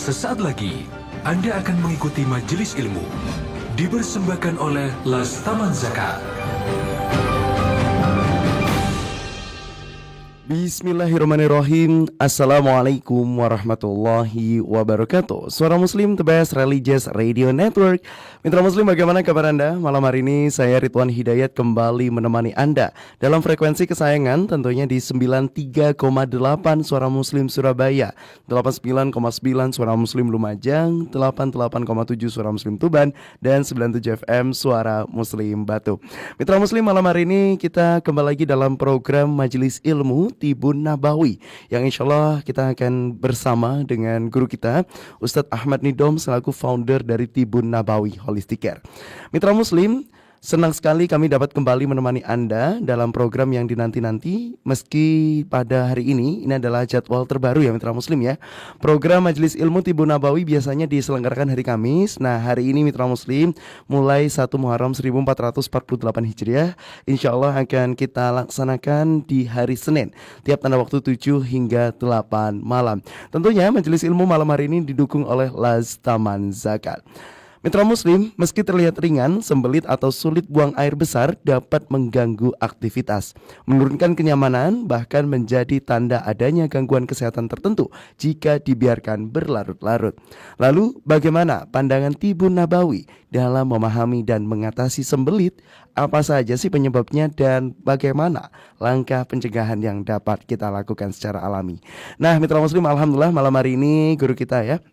Sesaat lagi, Anda akan mengikuti majelis ilmu dipersembahkan oleh Las Taman Zakat. Bismillahirrahmanirrahim. Assalamualaikum warahmatullahi wabarakatuh. Suara Muslim, The Best Religious Radio Network. Mitra Muslim, bagaimana kabar Anda? Malam hari ini saya Ridwan Hidayat kembali menemani Anda dalam frekuensi kesayangan, tentunya di 93,8 Suara Muslim Surabaya, 89,9 Suara Muslim Lumajang, 88,7 Suara Muslim Tuban, dan 97 FM Suara Muslim Batu. Mitra Muslim, malam hari ini kita kembali lagi dalam program Majelis Ilmu Tibun Nabawi, yang insya Allah kita akan bersama dengan guru kita Ustadz Ahmad Nidom selaku founder dari Tibun Nabawi Holistic Care. Mitra Muslim, senang sekali kami dapat kembali menemani Anda dalam program yang dinanti-nanti. Meski pada hari ini adalah jadwal terbaru ya Mitra Muslim ya. Program Majelis Ilmu Tibun Nabawi biasanya diselenggarakan hari Kamis. Nah hari ini Mitra Muslim mulai 1 Muharram 1448 Hijriah, insya Allah akan kita laksanakan di hari Senin, tiap tanda waktu 7 hingga 8 malam. Tentunya Majelis Ilmu malam hari ini didukung oleh Las Taman Zakat. Mitra Muslim, meski terlihat ringan, sembelit atau sulit buang air besar dapat mengganggu aktivitas, menurunkan kenyamanan, bahkan menjadi tanda adanya gangguan kesehatan tertentu jika dibiarkan berlarut-larut. Lalu, bagaimana pandangan Tibun Nabawi dalam memahami dan mengatasi sembelit? Apa saja sih penyebabnya dan bagaimana langkah pencegahan yang dapat kita lakukan secara alami? Nah, Mitra Muslim, alhamdulillah malam hari ini guru kita ya,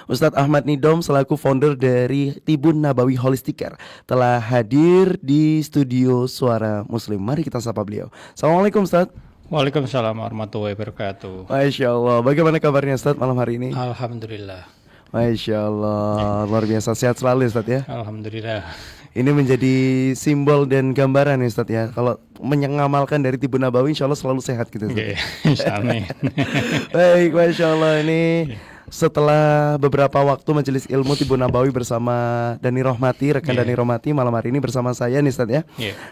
Ustadz Ahmad Nidom selaku founder dari Tibun Nabawi Holistic Care telah hadir di studio Suara Muslim. Mari kita sapa beliau. Assalamualaikum Ustadz. Waalaikumsalam warahmatullahi wabarakatuh. Masya Allah. Bagaimana kabarnya Ustadz malam hari ini? Alhamdulillah. Masya Allah. Luar biasa, sehat selalu Ustadz ya. Alhamdulillah. Ini menjadi simbol dan gambaran ya Ustadz ya. Kalau mengamalkan dari Tibun Nabawi insya Allah selalu sehat gitu Ustadz. Insya Allah. Baik, Masya Allah. Ini setelah beberapa waktu Majelis Ilmu Tibun Nabawi bersama Dani Rohmati, rekan Dani Rohmati, malam hari ini bersama saya nih Ustadz ya.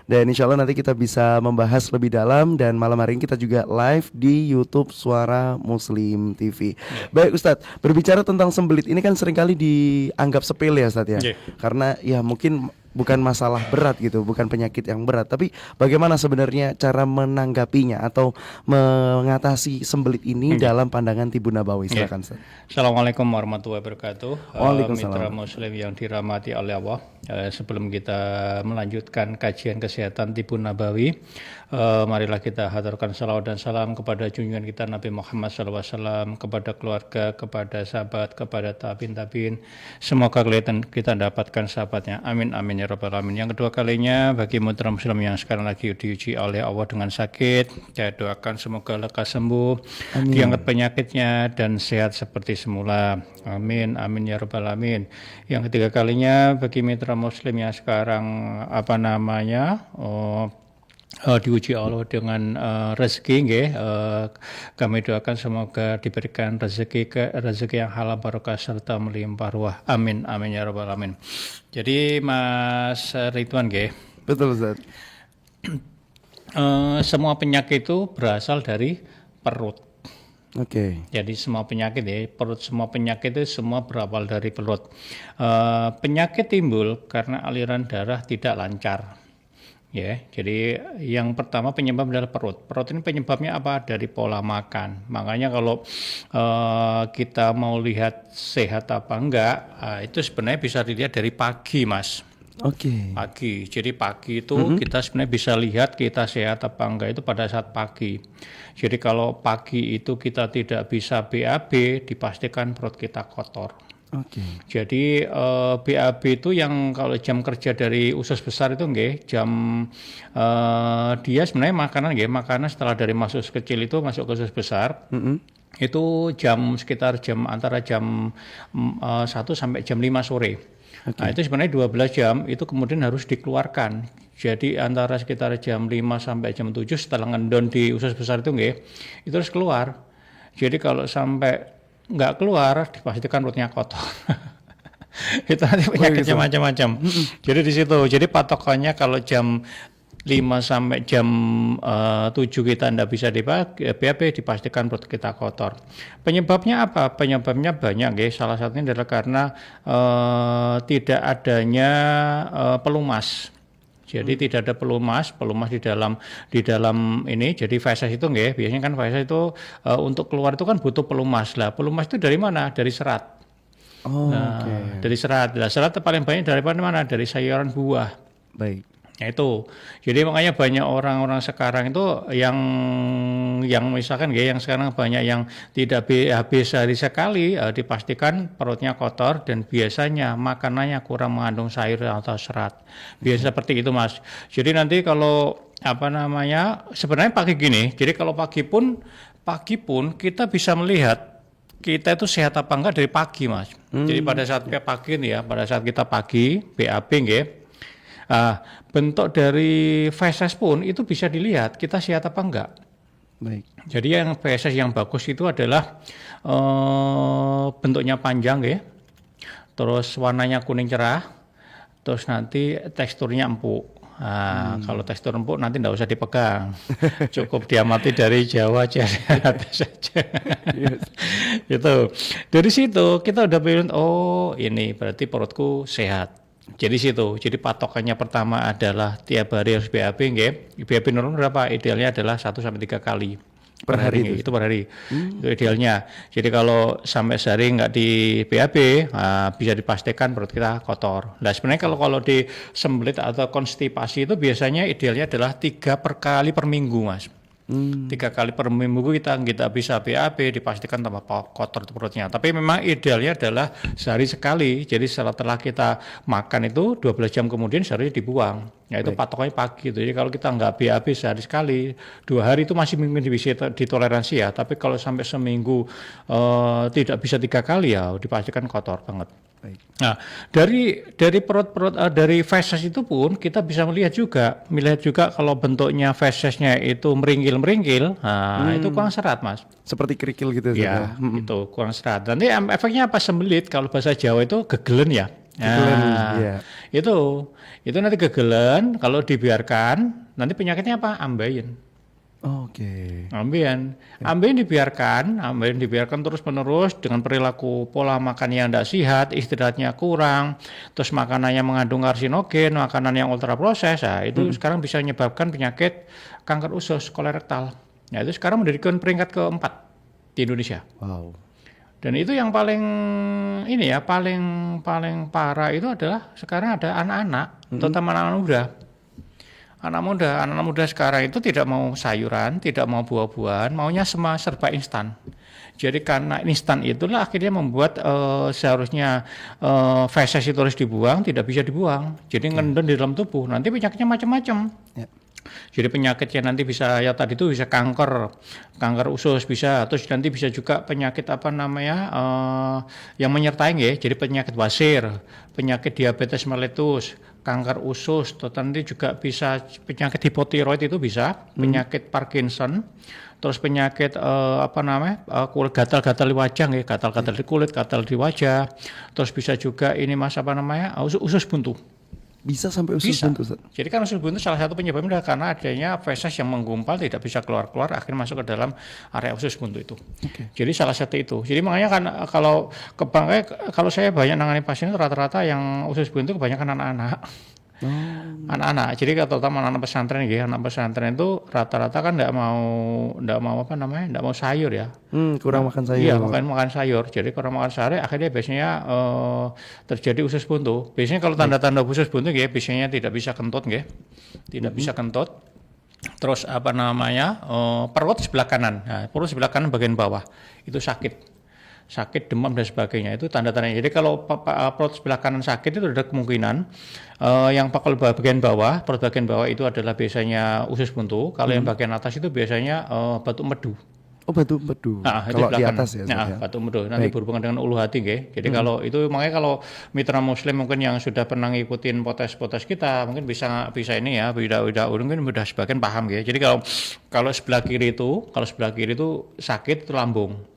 Dan insya Allah nanti kita bisa membahas lebih dalam. Dan malam hari ini kita juga live di YouTube Suara Muslim TV. Baik Ustadz, berbicara tentang sembelit ini kan seringkali dianggap sepele ya Ustadz ya. Karena ya mungkin bukan masalah berat gitu, bukan penyakit yang berat. Tapi bagaimana sebenarnya cara menanggapinya atau mengatasi sembelit ini dalam pandangan Tibun Nabawi? Silakan Ustaz. Assalamualaikum warahmatullahi wabarakatuh. Waalaikumsalam. Mitra Muslim yang dirahmati oleh Allah, sebelum kita melanjutkan kajian kesehatan Tibun Nabawi, marilah kita haturkan salawat dan salam kepada junjungan kita Nabi Muhammad SAW, kepada keluarga, kepada sahabat, kepada tabiin. Semoga kita dapatkan sahabatnya. Amin amin ya rabbal alamin. Yang kedua kalinya, bagi mitra muslim yang sekarang lagi diuji oleh Allah dengan sakit, saya doakan semoga lekas sembuh, diangkat penyakitnya dan sehat seperti semula. Amin amin ya rabbal alamin. Yang ketiga kalinya, bagi mitra muslim yang sekarang diuji Allah dengan rezeki, kami doakan semoga diberikan rezeki yang halal barokah serta melimpah ruah. Amin amin ya rabbal alamin. Jadi Mas Ridwan Betul Ustaz. Semua penyakit itu berasal dari perut. Oke. Jadi semua penyakit semua penyakit itu semua berawal dari perut. Penyakit timbul karena aliran darah tidak lancar. Jadi yang pertama penyebab adalah perut. Perut ini penyebabnya apa? Dari pola makan. Makanya kalau kita mau lihat sehat apa enggak, itu sebenarnya bisa dilihat dari pagi, Mas. Oke. Pagi. Jadi pagi itu kita sebenarnya bisa lihat kita sehat apa enggak itu pada saat pagi. Jadi kalau pagi itu kita tidak bisa BAB, dipastikan perut kita kotor. Jadi BAB itu yang kalau jam kerja dari usus besar itu dia sebenarnya makanan setelah dari masuk kecil itu masuk ke usus besar. Itu sekitar antara jam 1 sampai jam 5 sore. Nah itu sebenarnya 12 jam itu kemudian harus dikeluarkan. Jadi antara sekitar jam 5 sampai jam 7 setelah ngendon di usus besar itu itu harus keluar. Jadi kalau sampai nggak keluar, dipastikan perutnya kotor. Itu nanti penyakitnya macam-macam. Jadi di situ, jadi patokannya kalau jam 5 sampai jam 7 kita tidak bisa BAB, dipastikan perut kita kotor. Penyebabnya apa? Penyebabnya banyak, guys. Salah satunya adalah karena tidak adanya pelumas. Jadi tidak ada pelumas di dalam ini. Jadi feses itu nggih, biasanya kan feses itu untuk keluar itu kan butuh pelumas. Lah, pelumas itu dari mana? Dari serat. Dari serat. Nah, serat paling banyak dari mana? Dari sayuran buah. Baik. Ya itu. Jadi makanya banyak orang-orang sekarang itu yang misalkan yang sekarang banyak yang tidak BAB sehari sekali, dipastikan perutnya kotor dan biasanya makanannya kurang mengandung sayur atau serat. Biasa seperti itu, Mas. Jadi nanti kalau sebenarnya pagi gini. Jadi kalau pagi pun kita bisa melihat kita itu sehat apa enggak dari pagi, Mas. Jadi pada saat pagi nih ya, pada saat kita pagi BAB nggih. Bentuk dari feses pun itu bisa dilihat kita sehat apa enggak. Baik. Jadi yang feses yang bagus itu adalah bentuknya panjang ya, terus warnanya kuning cerah, terus nanti teksturnya empuk. Kalau tekstur empuk nanti enggak usah dipegang, cukup diamati dari jauh aja, atas saja. Gitu. Dari situ kita udah bilang, oh ini berarti perutku sehat. Jadi patokannya pertama adalah tiap hari harus BAB nggih. BAB normal berapa? Idealnya adalah 1 sampai 3 kali per hari. Itu per hari. Itu idealnya. Jadi kalau sampai sehari nggak di BAB, bisa dipastikan perut kita kotor. Nah, sebenarnya kalau di sembelit atau konstipasi itu biasanya idealnya adalah 3 kali per minggu, Mas. 3 kali per minggu kita bisa BAB, dipastikan tambah kotor perutnya. Tapi memang idealnya adalah sehari sekali. Jadi setelah kita makan itu 12 jam kemudian seharusnya dibuang. Ya itu patokannya pagi itu. Jadi kalau kita nggak BAB sehari sekali, 2 hari itu masih mungkin bisa ditoleransi ya. Tapi kalau sampai seminggu tidak bisa 3 kali ya dipastikan kotor banget. Baik. Nah, dari perut dari feses itu pun kita bisa melihat juga kalau bentuknya fesesnya itu meringkil, itu kurang serat, Mas. Seperti kerikil gitu ya. Itu kurang serat. Nanti efeknya apa sembelit? Kalau bahasa Jawa itu gegelen ya. Itu nanti gegelen kalau dibiarkan nanti penyakitnya apa? Ambeien. Oke. Ambeien dibiarkan terus-menerus dengan perilaku pola makan yang tidak sehat, istirahatnya kurang, terus makanannya mengandung karsinogen, makanan yang ultra proses, itu sekarang bisa menyebabkan penyakit kanker usus kolorektal. Nah, itu sekarang menjadi peringkat keempat di Indonesia. Wow. Dan itu yang paling paling parah itu adalah sekarang ada anak-anak, terutama anak-anak muda. Anak muda sekarang itu tidak mau sayuran, tidak mau buah-buahan, maunya semua serba instan. Jadi karena instan itulah akhirnya membuat seharusnya feses itu harus dibuang, tidak bisa dibuang. Jadi ngendon di dalam tubuh. Nanti penyakitnya macam-macam. Ya. Jadi penyakitnya nanti bisa tadi itu bisa kanker usus bisa, terus nanti bisa juga penyakit yang menyertai ya. Jadi penyakit wasir, penyakit diabetes meletus, kanker usus, atau nanti juga bisa penyakit hipotiroid itu bisa, penyakit Parkinson, terus penyakit gatal-gatal di wajah ya, gatal-gatal di kulit, gatal di wajah, terus bisa juga ini usus buntu. Bisa sampai usus buntu, Ustaz? Jadi kan usus buntu salah satu penyebabnya adalah karena adanya feses yang menggumpal tidak bisa keluar, akhirnya masuk ke dalam area usus buntu itu. Jadi salah satu itu. Jadi makanya kan kalau saya banyak nangani pasien itu rata-rata yang usus buntu kebanyakan anak-anak. Anak-anak. Jadi terutama anak pesantren ya, anak pesantren itu rata-rata kan enggak mau sayur ya. Kurang makan sayur. Iya, makan sayur. Jadi kurang makan sayur akhirnya biasanya terjadi usus buntu. Biasanya kalau tanda-tanda usus buntu ya biasanya tidak bisa kentut ya. Tidak bisa kentut. Terus perut sebelah kanan. Nah, perut sebelah kanan bagian bawah itu sakit, demam dan sebagainya, itu tanda-tandanya. Jadi kalau perut sebelah kanan sakit itu ada kemungkinan yang kalau bagian bawah, perut bagian bawah itu adalah biasanya usus buntu. Kalau yang bagian atas itu biasanya batuk empedu. Oh, batuk empedu. Kalau di atas ya. Batuk empedu. Nanti berhubungan dengan ulu hati, nggih. Jadi kalau itu makanya kalau mitra muslim mungkin yang sudah pernah ngikutin potes kita mungkin bisa ini ya, mungkin sudah sebagian paham, nggih. Jadi kalau sebelah kiri itu sakit itu lambung.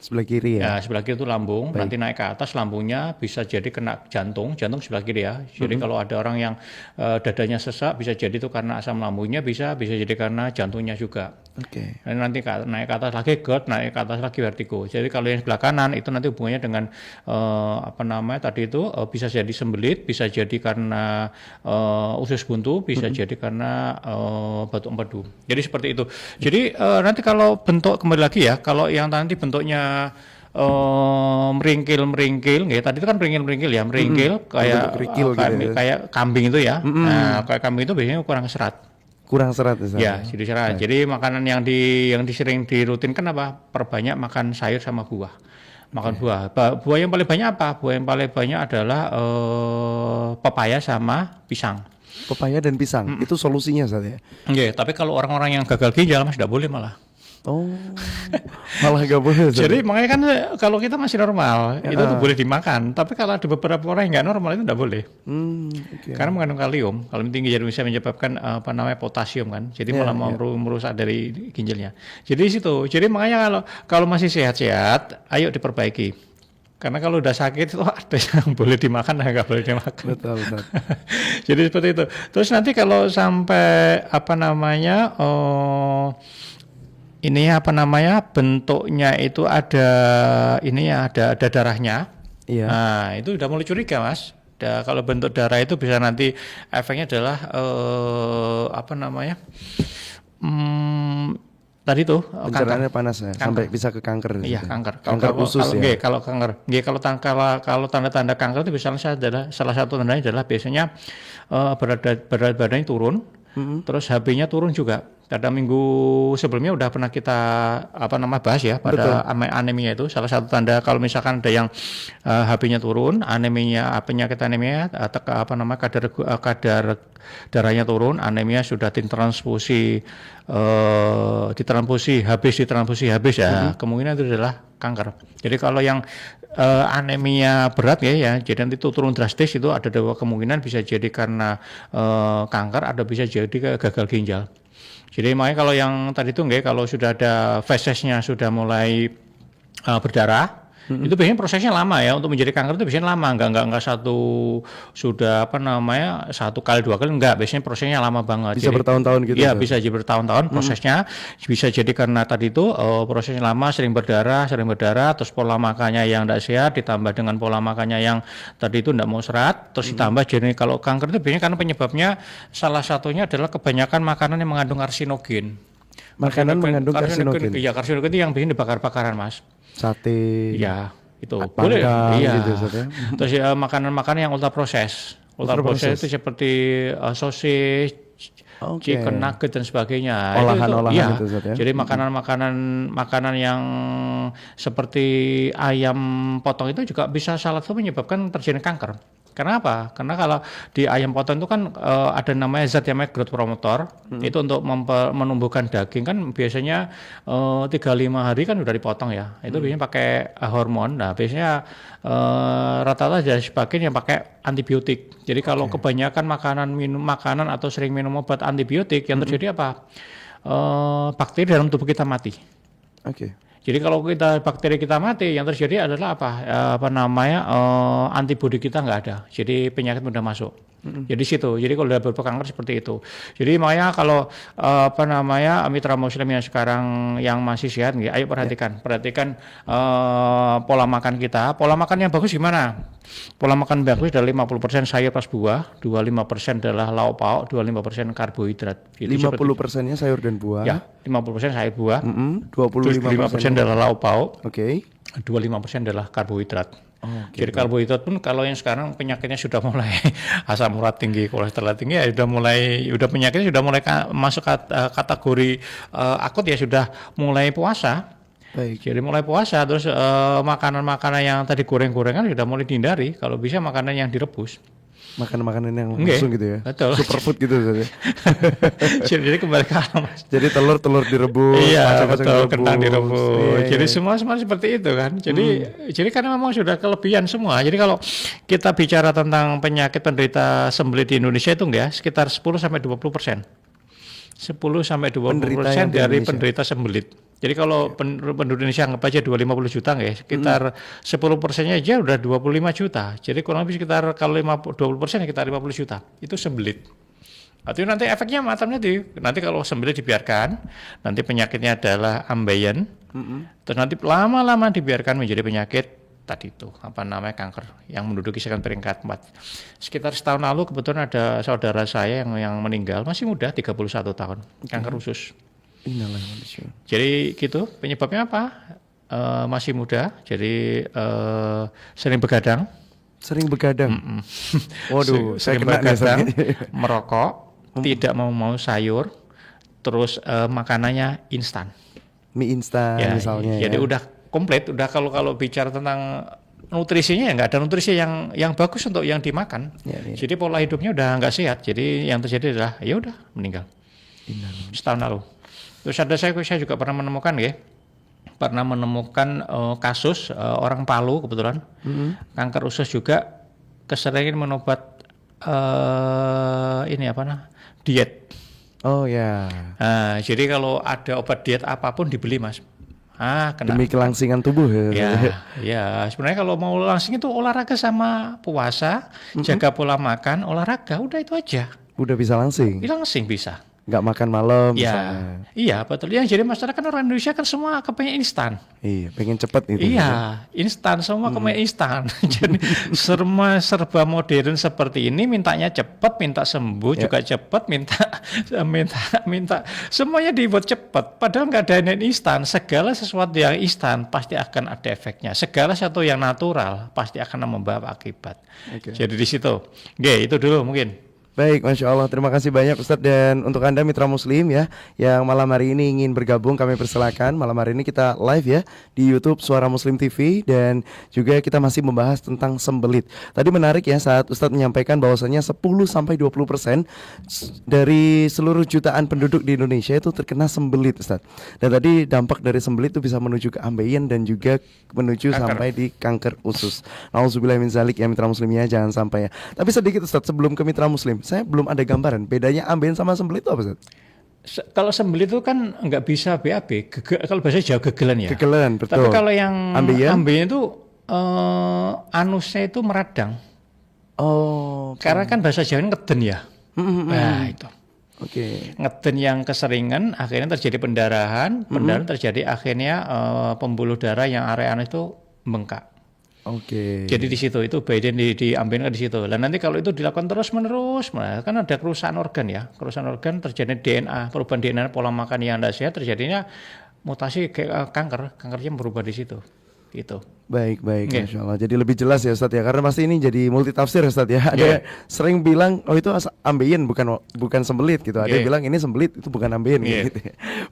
Sebelah kiri ya. Ya, sebelah kiri itu lambung, nanti naik ke atas lambungnya bisa jadi kena jantung sebelah kiri ya. Jadi kalau ada orang yang dadanya sesak bisa jadi itu karena asam lambungnya, bisa jadi karena jantungnya juga. Oke. Dan nanti naik ke atas lagi GERD, naik ke atas lagi vertigo. Jadi kalau yang sebelah kanan itu nanti hubungannya dengan tadi itu bisa jadi sembelit, bisa jadi karena usus buntu, bisa jadi karena batuk empedu. Jadi seperti itu. Jadi nanti kalau bentuk kembali lagi ya, kalau yang nanti bentuknya meringkil, ya tadi itu kan meringkil ya, kayak kerikil gitu ya. kayak kambing itu ya. Nah, kayak kambing itu biasanya kurang serat. Kurang serat Ya, jadi serat. Jadi makanan yang sering dirutinkan apa? Perbanyak makan sayur sama buah. Makan buah. Buah yang paling banyak apa? Buah yang paling banyak adalah pepaya sama pisang. Pepaya dan pisang, itu solusinya Ustaz ya? Iya, tapi kalau orang-orang yang gagal ginjal Mas tidak boleh malah. Oh, malah gak boleh Ustaz. Jadi makanya kan kalau kita masih normal itu tuh boleh dimakan, tapi kalau ada beberapa orang yang nggak normal itu tidak boleh. Okay. Karena mengandung kalium tinggi, jadi bisa menyebabkan potasium kan, jadi malah merusak dari ginjalnya. Jadi di situ, jadi makanya kalau masih sehat-sehat, ayo diperbaiki. Karena kalau udah sakit itu ada yang boleh dimakan dan nggak boleh dimakan. Betul. Jadi seperti itu. Terus nanti kalau sampai bentuknya itu ada ada darahnya. Iya. Nah, itu udah mulai curiga, Mas. Kalau bentuk darah itu bisa nanti efeknya adalah tadi tuh pencernaan panas ya, sampai bisa ke kanker. Iya, kanker. Kanker usus ya. Kalau tanda-tanda kanker itu biasanya salah satu tandanya adalah biasanya berat badannya turun, terus HB-nya turun juga. Pada minggu sebelumnya udah pernah kita bahas ya pada anemia itu salah satu tanda kalau misalkan ada yang HB-nya turun, penyakit anemia kadar darahnya turun, anemia sudah ditransfusi habis ya, kemungkinan itu adalah kanker. Jadi kalau yang anemia berat ya, jadi nanti itu turun drastis itu ada dua kemungkinan, bisa jadi karena kanker, ada bisa jadi gagal ginjal. Jadi makanya kalau yang tadi itu kalau sudah ada fesesnya sudah mulai berdarah, itu biasanya prosesnya lama ya, untuk menjadi kanker itu biasanya lama, enggak satu kali dua kali, enggak, biasanya prosesnya lama banget. Bisa bertahun-tahun gitu. Iya, bisa jadi bertahun-tahun prosesnya, bisa jadi karena tadi itu prosesnya lama, sering berdarah, terus pola makannya yang tidak sehat, ditambah dengan pola makannya yang tadi itu tidak mau serat, terus ditambah jadi kalau kanker itu biasanya karena penyebabnya salah satunya adalah kebanyakan makanan yang mengandung karsinogen. Makanan mengandung karsinogen. Iya, karsinogen itu yang biasanya dibakar-bakaran, Mas. Sate. Ya, itu boleh. Iya. Gitu, ya. Terus makanan-makanan yang ultra proses. Ultra proses itu seperti sosis, chicken nugget dan sebagainya. Olahan-olahan itu, ya. Jadi makanan yang seperti ayam potong itu juga bisa salah satu menyebabkan terjadi kanker. Karena apa? Karena kalau di ayam potong itu kan ada namanya zat yang namanya growth promoter, itu untuk menumbuhkan daging kan biasanya 3-5 hari kan udah dipotong ya. Itu biasanya pakai hormon. Nah, biasanya rata-rata ada sebagian yang pakai antibiotik. Jadi kalau kebanyakan makanan atau sering minum obat antibiotik, yang terjadi apa? Bakteri dalam tubuh kita mati. Jadi kalau bakteri kita mati, yang terjadi adalah antibodi kita nggak ada. Jadi penyakit mudah masuk. Jadi situ. Jadi kalau udah berkanker seperti itu. Jadi makanya kalau mitra muslim yang sekarang yang masih sehat, ayo perhatikan pola makan kita. Pola makan yang bagus gimana? Pola makan bagus adalah 50% sayur plus buah, 25% adalah lauk pauk, 25% karbohidrat. 50%-nya sayur dan buah. Ya, 50% sayur buah. 25% adalah lauk pauk. 25% Oke. adalah karbohidrat. Jadi karbohidrat pun kalau yang sekarang penyakitnya sudah mulai asam urat tinggi, kolesterol tinggi ya penyakitnya sudah mulai masuk kategori akut ya, sudah mulai puasa. Baik. Jadi mulai puasa terus makanan-makanan yang tadi goreng-gorengan sudah mulai dihindari, kalau bisa makanan yang direbus. Makanan-makanan yang langsung gitu ya. Betul. Superfood gitu saja. Jadi kembali ke alam, Mas. Jadi telur direbus, iya, kacang-kacang betul, kentang direbus. Jadi iya. semua seperti itu kan. Jadi karena memang sudah kelebihan semua. Jadi kalau kita bicara tentang penyakit penderita sembelit di Indonesia itu sekitar 10-20%. 10-20% dari penderita sembelit. Jadi kalau penduduk Indonesia anggap aja 250 juta nggak ya, sekitar 10%-nya aja udah 25 juta. Jadi kurang lebih sekitar kalau 20% sekitar 50 juta. Itu sembelit. Artinya nanti efeknya macamnya nanti kalau sembelit dibiarkan, nanti penyakitnya adalah ambeien. Terus nanti lama-lama dibiarkan menjadi penyakit tadi itu apa namanya kanker yang menduduki sekitar peringkat 4. Sekitar setahun lalu kebetulan ada saudara saya yang meninggal masih muda 31 tahun kanker usus. Jadi gitu penyebabnya apa? Masih muda, jadi sering begadang. Sering begadang. Waduh, sering begadang, merokok, tidak mau sayur, terus makanannya instan. Mie instan Ya, misalnya. jadi ya. udah komplit. Udah kalau bicara tentang nutrisinya ya nggak ada nutrisi yang bagus untuk yang dimakan. Jadi pola hidupnya udah nggak sehat. Jadi yang terjadi adalah ya udah meninggal. Setahun lalu. Terus ada saya juga pernah menemukan kasus orang Palu kebetulan kanker usus juga keseringan menobat diet. Oh ya. Nah, jadi kalau ada obat diet apapun dibeli Mas. Kena. Demi kelangsingan tubuh ya. Ya. Sebenarnya kalau mau langsing itu olahraga sama puasa, jaga pola makan, olahraga, udah itu aja. Udah bisa langsing. Langsing bisa. Nggak makan malam Ya, misalnya. iya betul. Ya, jadi masyarakat orang Indonesia kan semua kepengen instan. Iya, pengen cepet itu. Iya, instan semua kepengen instan. Jadi serba modern seperti ini, mintanya cepat, minta sembuh juga cepat, minta semuanya dibuat cepat. Padahal nggak ada yang instan. Segala sesuatu yang instan pasti akan ada efeknya. Segala sesuatu yang natural pasti akan membawa akibat. Jadi di situ. Itu dulu mungkin. Baik, Masya Allah, terima kasih banyak Ustadz. Dan untuk Anda mitra muslim ya yang malam hari ini ingin bergabung, kami persilakan. Malam hari ini kita live ya di YouTube Suara Muslim TV. Dan juga kita masih membahas tentang sembelit. Tadi menarik ya saat Ustadz menyampaikan bahwasanya 10-20% dari seluruh jutaan penduduk di Indonesia itu terkena sembelit, Ustadz. Dan tadi dampak dari sembelit itu bisa menuju ke ambeien dan juga menuju sampai di kanker usus. Nauzubillah min zalik ya mitra muslimnya, jangan sampai ya. Tapi sedikit Ustadz sebelum ke mitra muslim, saya belum ada gambaran bedanya ambeien sama sembelit itu apa Ustaz? Kalau sembelit itu kan nggak bisa BAB, kalau bahasa Jawa gegelan ya. Gegelan, betul. Tapi kalau yang ambeien itu anusnya itu meradang. Oh. Karena kan bahasa Jawa ngeden ya. Nah itu. Ngeden yang keseringan akhirnya terjadi pendarahan terjadi akhirnya pembuluh darah yang area anus itu bengkak. Jadi di situ itu bagian diambil di situ. Dan nanti kalau itu dilakukan terus-menerus, kan ada kerusakan organ ya. Kerusakan organ terjadi DNA, perubahan DNA, pola makan yang tidak sehat, terjadinya mutasi kankernya berubah di situ. Itu. Baik, Masya Allah. Jadi lebih jelas ya Ustadz ya, karena pasti ini jadi multi tafsir Ustadz ya. Ada sering bilang itu ambeien bukan sembelit gitu. Ada yang bilang ini sembelit itu bukan ambeien gitu.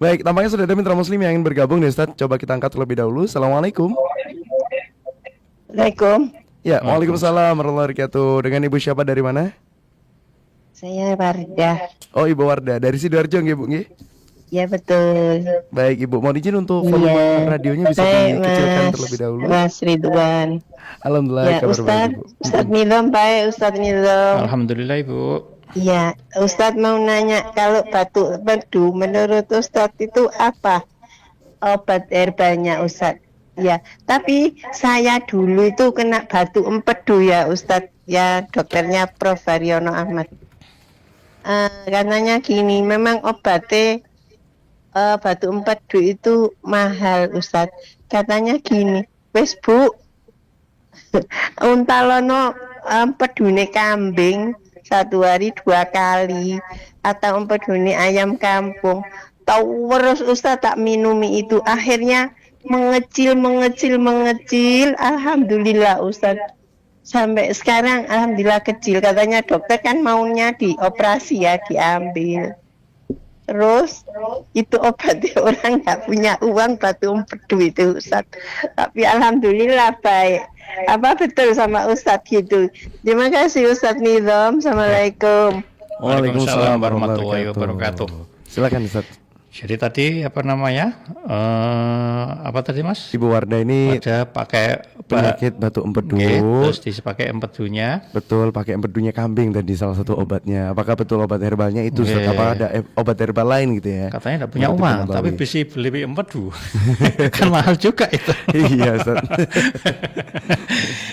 Baik, tampaknya sudah ada mitra muslim yang ingin bergabung nih Ustadz. Coba kita angkat terlebih dahulu. Assalamualaikum. Assalamualaikum. Ya, waalaikumsalam warahmatullahi wabarakatuh. Dengan Ibu siapa dari mana? Saya Wardah. Oh, Ibu Wardah dari Sidoarjo nggih, Bu nggih? Ya betul. Baik, Ibu. Mohon izin untuk volume radionya bisa dikecilkan terlebih dahulu. Mas Ridwan. Alhamdulillah, kabar baik, Ibu. Ustaz Nizam baik, Ustaz Nizam. Alhamdulillah, Ibu. Iya, Ustaz mau nanya kalau batuk empedu menurut Ustaz itu apa obat herbalnya Ustaz? Ya, tapi saya dulu itu kena batuk empedu ya Ustadz, ya dokternya Prof. Haryono Ahmad. Katanya gini, memang obatnya batuk empedu itu mahal Ustadz. Katanya gini, wes Bu, untalono empedune kambing 1 hari 2 kali atau empedune ayam kampung. Terus Ustadz tak minumi itu, akhirnya mengecil. Alhamdulillah Ustadz. Sampai sekarang alhamdulillah kecil. Katanya dokter kan maunya dioperasi ya, diambil. Terus itu obatnya orang nggak punya uang batuk empedu itu Ustadz. Tapi alhamdulillah baik. Apa betul sama Ustadz gitu. Terima kasih Ustadz Nizam. Assalamualaikum. Waalaikumsalam warahmatullahi wabarakatuh. Silakan Ustadz. Jadi tadi apa namanya? Apa tadi Mas? Ibu Wardah ini Ada pakai penyakit batuk empedu. terus dipakai empedunya. Betul, pakai empedunya kambing tadi salah satu obatnya. Apakah betul obat herbalnya itu? Nggih. Apa ada obat herbal lain gitu ya? Katanya tidak punya Menurut uang, Ibu tapi Nabawi. bisa beli empedu. Kan mahal juga itu. Iya, Ustaz.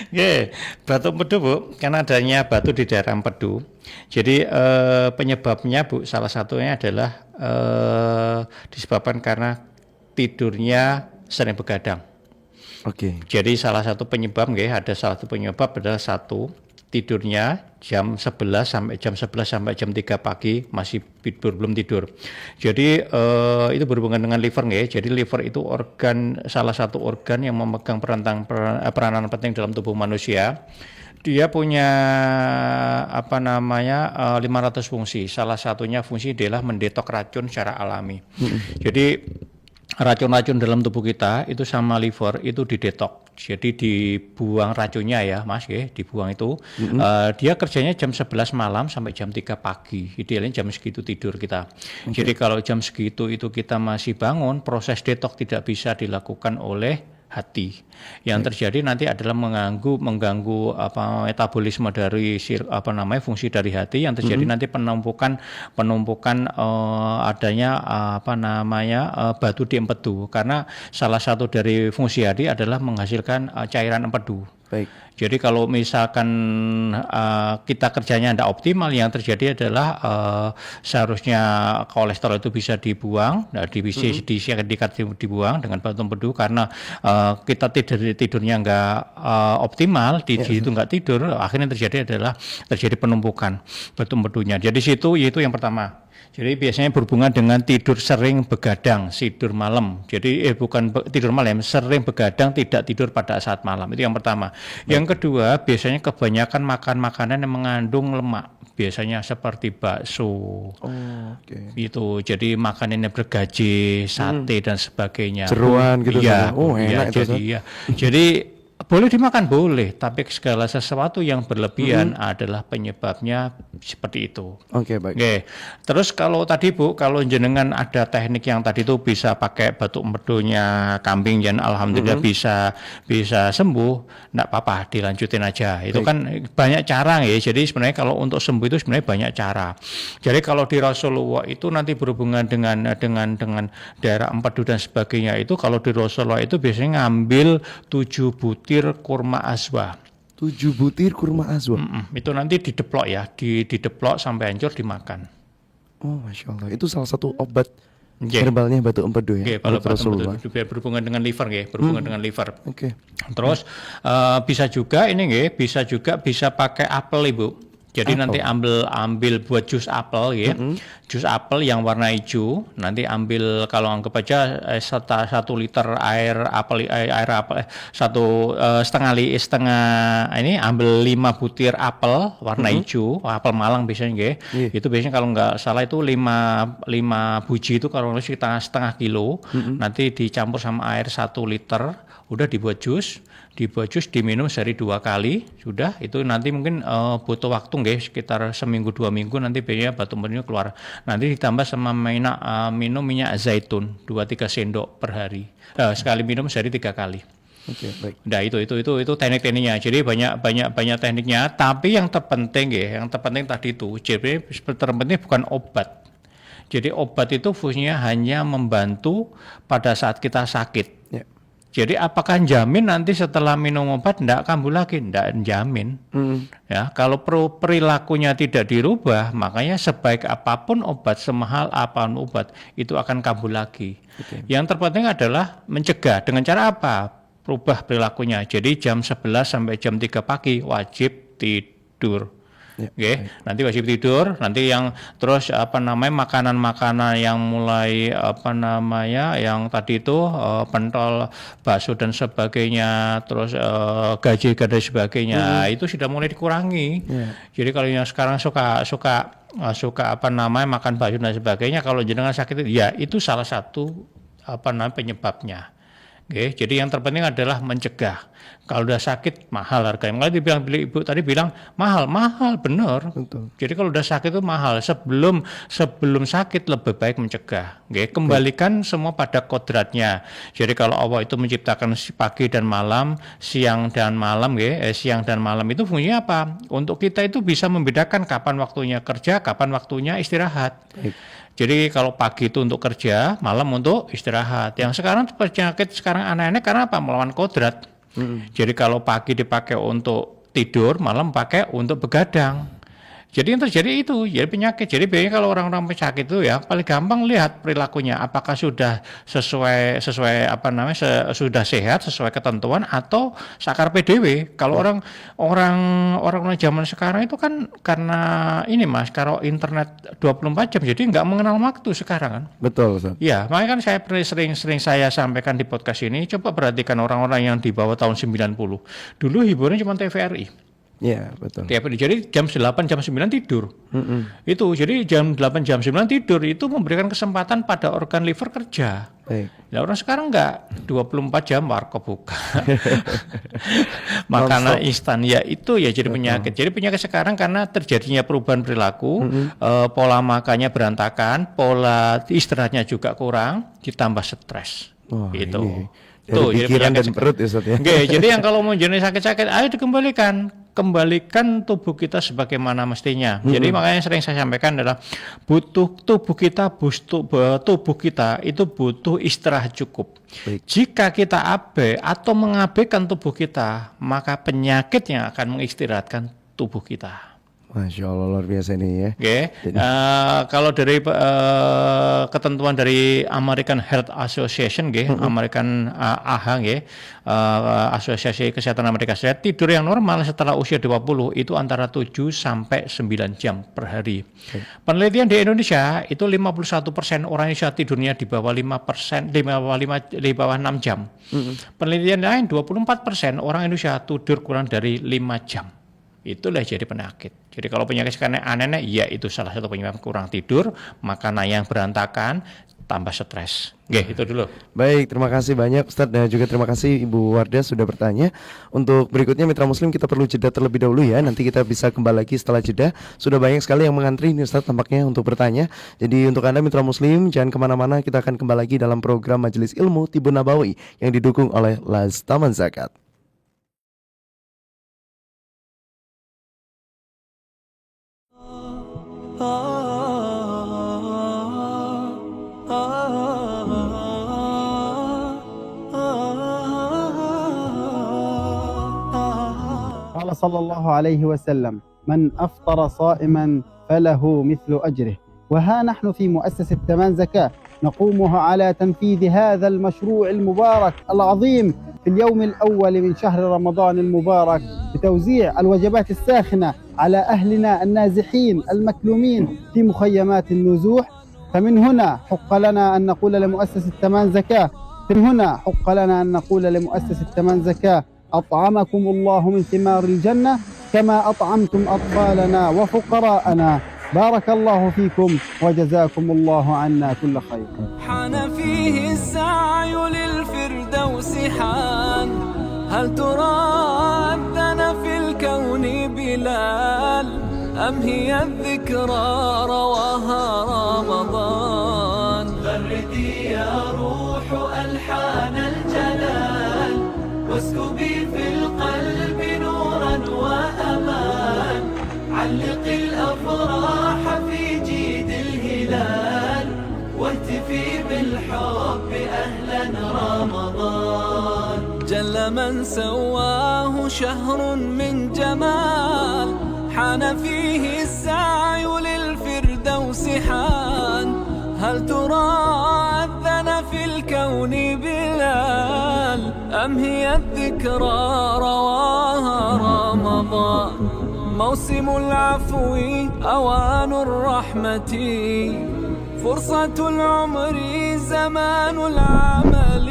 Oke, batuk empedu Bu, karena adanya batu di daerah empedu. Jadi penyebabnya Bu, salah satunya adalah disebabkan karena tidurnya sering begadang. Oke. Jadi salah satu penyebab ada salah satu penyebab adalah tidurnya jam 11 sampai jam 3 pagi masih belum tidur. Jadi itu berhubungan dengan liver Jadi liver itu salah satu organ yang memegang peranan penting dalam tubuh manusia. Dia punya 500 fungsi. Salah satunya fungsi adalah mendetok racun secara alami. Jadi racun-racun dalam tubuh kita itu sama liver itu didetok. Jadi dibuang racunnya ya Mas dibuang itu. Dia kerjanya jam 11 malam sampai jam 3 pagi. Idealnya jam segitu tidur kita. Jadi kalau jam segitu itu kita masih bangun, proses detok tidak bisa dilakukan oleh hati. Yang terjadi nanti adalah mengganggu metabolisme dari fungsi dari hati. Yang terjadi nanti penumpukan adanya batu di empedu, karena salah satu dari fungsi hati adalah menghasilkan cairan empedu. Baik. Jadi kalau misalkan kita kerjanya tidak optimal, yang terjadi adalah seharusnya kolesterol itu bisa dibuang, dibuang dengan batu empedu, karena kita tidurnya nggak optimal, itu nggak tidur, akhirnya terjadi penumpukan batu empedunya. Jadi itu yang pertama. Jadi biasanya berhubungan dengan tidur sering begadang, tidur malam. Jadi bukan tidur malam, sering begadang, tidak tidur pada saat malam. Itu yang pertama. Yang kedua, biasanya kebanyakan makan makanan yang mengandung lemak. Biasanya seperti bakso. Itu. Jadi makanannya bergaji, sate dan sebagainya. Jeruan gitu. Iya. Enak itu. Jadi boleh dimakan boleh, tapi segala sesuatu yang berlebihan adalah penyebabnya seperti itu. Oke, baik. Terus kalau tadi Bu, kalau jenengan ada teknik yang tadi itu bisa pakai batuk empedunya kambing, dan alhamdulillah bisa sembuh, enggak apa-apa, dilanjutin aja. Itu kan banyak cara Jadi sebenarnya kalau untuk sembuh itu sebenarnya banyak cara. Jadi kalau di Rasulullah itu nanti berhubungan dengan daerah empedu dan sebagainya itu, kalau di Rasulullah itu biasanya ngambil 7 butir kurma azwa. 7 butir kurma azwa. Itu nanti dideplok dideplok sampai hancur dimakan. Oh, Masya Allah. Itu salah satu obat herbalnya batu empedu ya. Kalau batu empedu berhubungan dengan liver dengan liver. Terus bisa juga bisa pakai apel Ibu. Jadi nanti ambil buat jus apel jus apel yang warna hijau, nanti ambil, kalau anggap aja 1 liter air apel ambil 5 butir apel warna hijau, apel Malang biasanya itu biasanya kalau nggak salah itu 5 biji itu kalau sekitar setengah kilo, nanti dicampur sama air 1 liter, udah dibuat jus diminum sehari 2 kali, sudah itu nanti mungkin butuh waktu sekitar seminggu 2 minggu, nanti biasanya batu empedunya keluar. Nanti ditambah sama minum minyak zaitun 2-3 sendok per hari, sekali minum sehari 3 kali. Baik. Nah itu teknik-tekniknya. Jadi banyak tekniknya, tapi yang terpenting tadi itu, jadi terpenting bukan obat. Jadi obat itu fungsinya hanya membantu pada saat kita sakit. Jadi apakah jamin nanti setelah minum obat tidak kambuh lagi? Tidak jamin. Ya, kalau perilakunya tidak dirubah, makanya sebaik apapun obat, semahal apapun obat, itu akan kambuh lagi. Yang terpenting adalah mencegah. Dengan cara apa? Rubah perilakunya. Jadi jam 11 sampai jam 3 pagi wajib tidur. Nanti wajib tidur, nanti yang terus makanan-makanan yang mulai yang tadi itu pentol, bakso dan sebagainya, terus gaji dan sebagainya, itu sudah mulai dikurangi. Jadi kalau yang sekarang suka makan bakso dan sebagainya, kalau jenengan sakit itu salah satu penyebabnya. Jadi yang terpenting adalah mencegah. Kalau udah sakit mahal harganya. Makanya dibilang ibu tadi bilang mahal bener. Betul. Jadi kalau udah sakit itu mahal. Sebelum sakit lebih baik mencegah. Oke, kembalikan semua pada kodratnya. Jadi kalau Allah itu menciptakan pagi dan malam, siang dan malam, siang dan malam itu fungsinya apa? Untuk kita itu bisa membedakan kapan waktunya kerja, kapan waktunya istirahat. Baik. Jadi kalau pagi itu untuk kerja, malam untuk istirahat. Yang sekarang penyakit sekarang aneh-aneh karena apa? Melawan kodrat. Jadi kalau pagi dipakai untuk tidur, malam pakai untuk begadang. Jadi yang terjadi itu, jadi penyakit. Jadi biasanya kalau orang-orang sakit itu ya paling gampang lihat perilakunya, apakah sudah sesuai sudah sehat sesuai ketentuan atau sakar PDW. Kalau orang zaman sekarang itu kan karena ini Mas, kalau internet 24 jam jadi nggak mengenal waktu sekarang kan. Betul, Ustaz. Ya, makanya kan saya sering saya sampaikan di podcast ini, coba perhatikan orang-orang yang di bawah tahun 90. Dulu hiburannya cuma TVRI. Iya, betul. Jadi jam 8, jam 9 tidur. Itu, jadi jam 8, jam 9 tidur itu memberikan kesempatan pada organ liver kerja. Baik. Nah, orang sekarang enggak 24 jam warkop buka. Makanan instan ya itu ya jadi penyakit. Jadi penyakit sekarang karena terjadinya perubahan perilaku, pola makannya berantakan, pola istirahatnya juga kurang, ditambah stres. Wah, gitu. Ini dari pikiran dan perut ya, Ustaz ya. Jadi yang kalau mau jenis sakit-sakit, ayo kembalikan tubuh kita sebagaimana mestinya. Jadi makanya sering saya sampaikan adalah tubuh kita itu butuh istirahat cukup. Baik. Jika kita abai atau mengabaikan tubuh kita, maka penyakit yang akan mengistirahatkan tubuh kita. Masya Allah, luar biasa ini ya. Oke. Kalau dari ketentuan dari American Heart Association, American AHA, Asosiasi Kesehatan Amerika Serikat, tidur yang normal setelah usia 20 itu antara 7 sampai 9 jam per hari. Penelitian di Indonesia itu 51% orang Indonesia tidurnya di bawah 5%, di bawah 6 jam. Penelitian lain 24% orang Indonesia tidur kurang dari 5 jam. Itulah jadi penyakit. Jadi kalau penyakit sekarang aneh-aneh, ya itu salah satu penyebab kurang tidur, makanan yang berantakan, tambah stres. Oke, itu dulu. Baik, terima kasih banyak Ustadz dan juga terima kasih Ibu Wardah sudah bertanya. Untuk berikutnya Mitra Muslim kita perlu jeda terlebih dahulu ya. Nanti kita bisa kembali lagi setelah jeda. Sudah banyak sekali yang mengantri ini Ustadz tampaknya untuk bertanya. Jadi untuk Anda Mitra Muslim jangan kemana-mana, kita akan kembali lagi dalam program Majelis Ilmu Tibun Nabawi yang didukung oleh Las Taman Zakat. قال صلى الله عليه وسلم: من أفطر صائما فله مثل أجره. وها نحن في مؤسسة تمان زكاة نقومها على تنفيذ هذا المشروع المبارك العظيم في اليوم الأول من شهر رمضان المبارك بتوزيع الوجبات الساخنة على أهلنا النازحين المكلومين في مخيمات النزوح. فمن هنا حق لنا أن نقول لمؤسسة تمان زكاة تمان زكاة أطعمكم الله من ثمار الجنة كما أطعمتم أطفالنا وفقراءنا. بارك الله فيكم وجزاكم الله عنا كل خير. حان فيه السعي للفردوس حان، هل ترى أذن في الكون بلال أم هي الذكرى رواها رمضان؟ غردي يا روح ألحان الجلال واسكبي في القلب نورا وأمان، علقي الأفراح في جيد الهلال واهتفي بالحب أهلا رمضان. جل من سواه شهر من جمال، حان فيه السعي للفردوس حان، هل ترى أذن في الكون بلال أم هي الذكرى رواها رمضان؟ موسم العفو أوان الرحمة، فرصة العمر زمان العمل،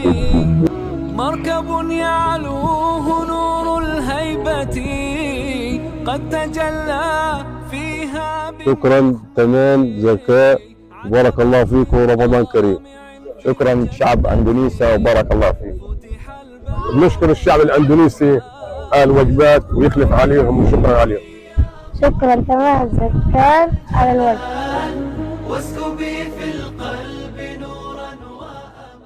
مركب يعلوه نور الهيبة قد تجلى فيها. شكرا تمام زكاة، بارك الله فيكم ورمضان كريم. شكرا شعب اندونيسيا وبارك الله فيكم. بنشكر الشعب الاندونيسي الوجبات ويخلف عليهم وشكرا عليهم. شكرا تمام زكاة على الوجه. واسكبي في القلب نورا وأمان.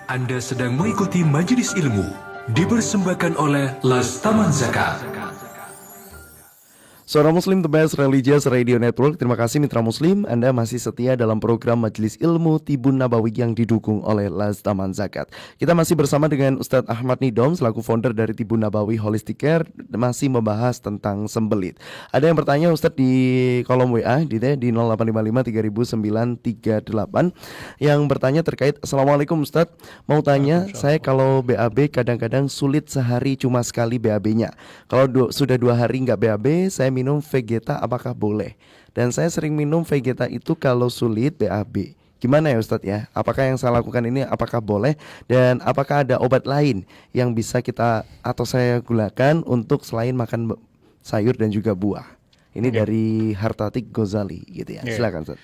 Anda sedang mengikuti Majelis Ilmu dipersembahkan oleh Las Taman Zakat. Suara Muslim The Best Religious Radio Network. Terima kasih mitra Muslim, Anda masih setia dalam program Majelis Ilmu Tibun Nabawi yang didukung oleh Las Taman Zakat. Kita masih bersama dengan Ustadz Ahmad Nidom selaku founder dari Tibun Nabawi Holistic Care, masih membahas tentang sembelit. Ada yang bertanya Ustadz di kolom WA di 0855 300938 yang bertanya terkait Assalamualaikum Ustadz, mau tanya saya kalau BAB kadang-kadang sulit sehari cuma sekali BAB-nya. Kalau sudah 2 hari nggak BAB, saya minum Vegeta apakah boleh? Dan saya sering minum Vegeta itu kalau sulit BAB. Gimana ya Ustadz ya? Apakah yang saya lakukan ini apakah boleh? Dan apakah ada obat lain yang bisa kita atau saya gunakan untuk selain makan sayur dan juga buah? Ini dari Hartatik Ghazali gitu ya. Silakan Ustadz.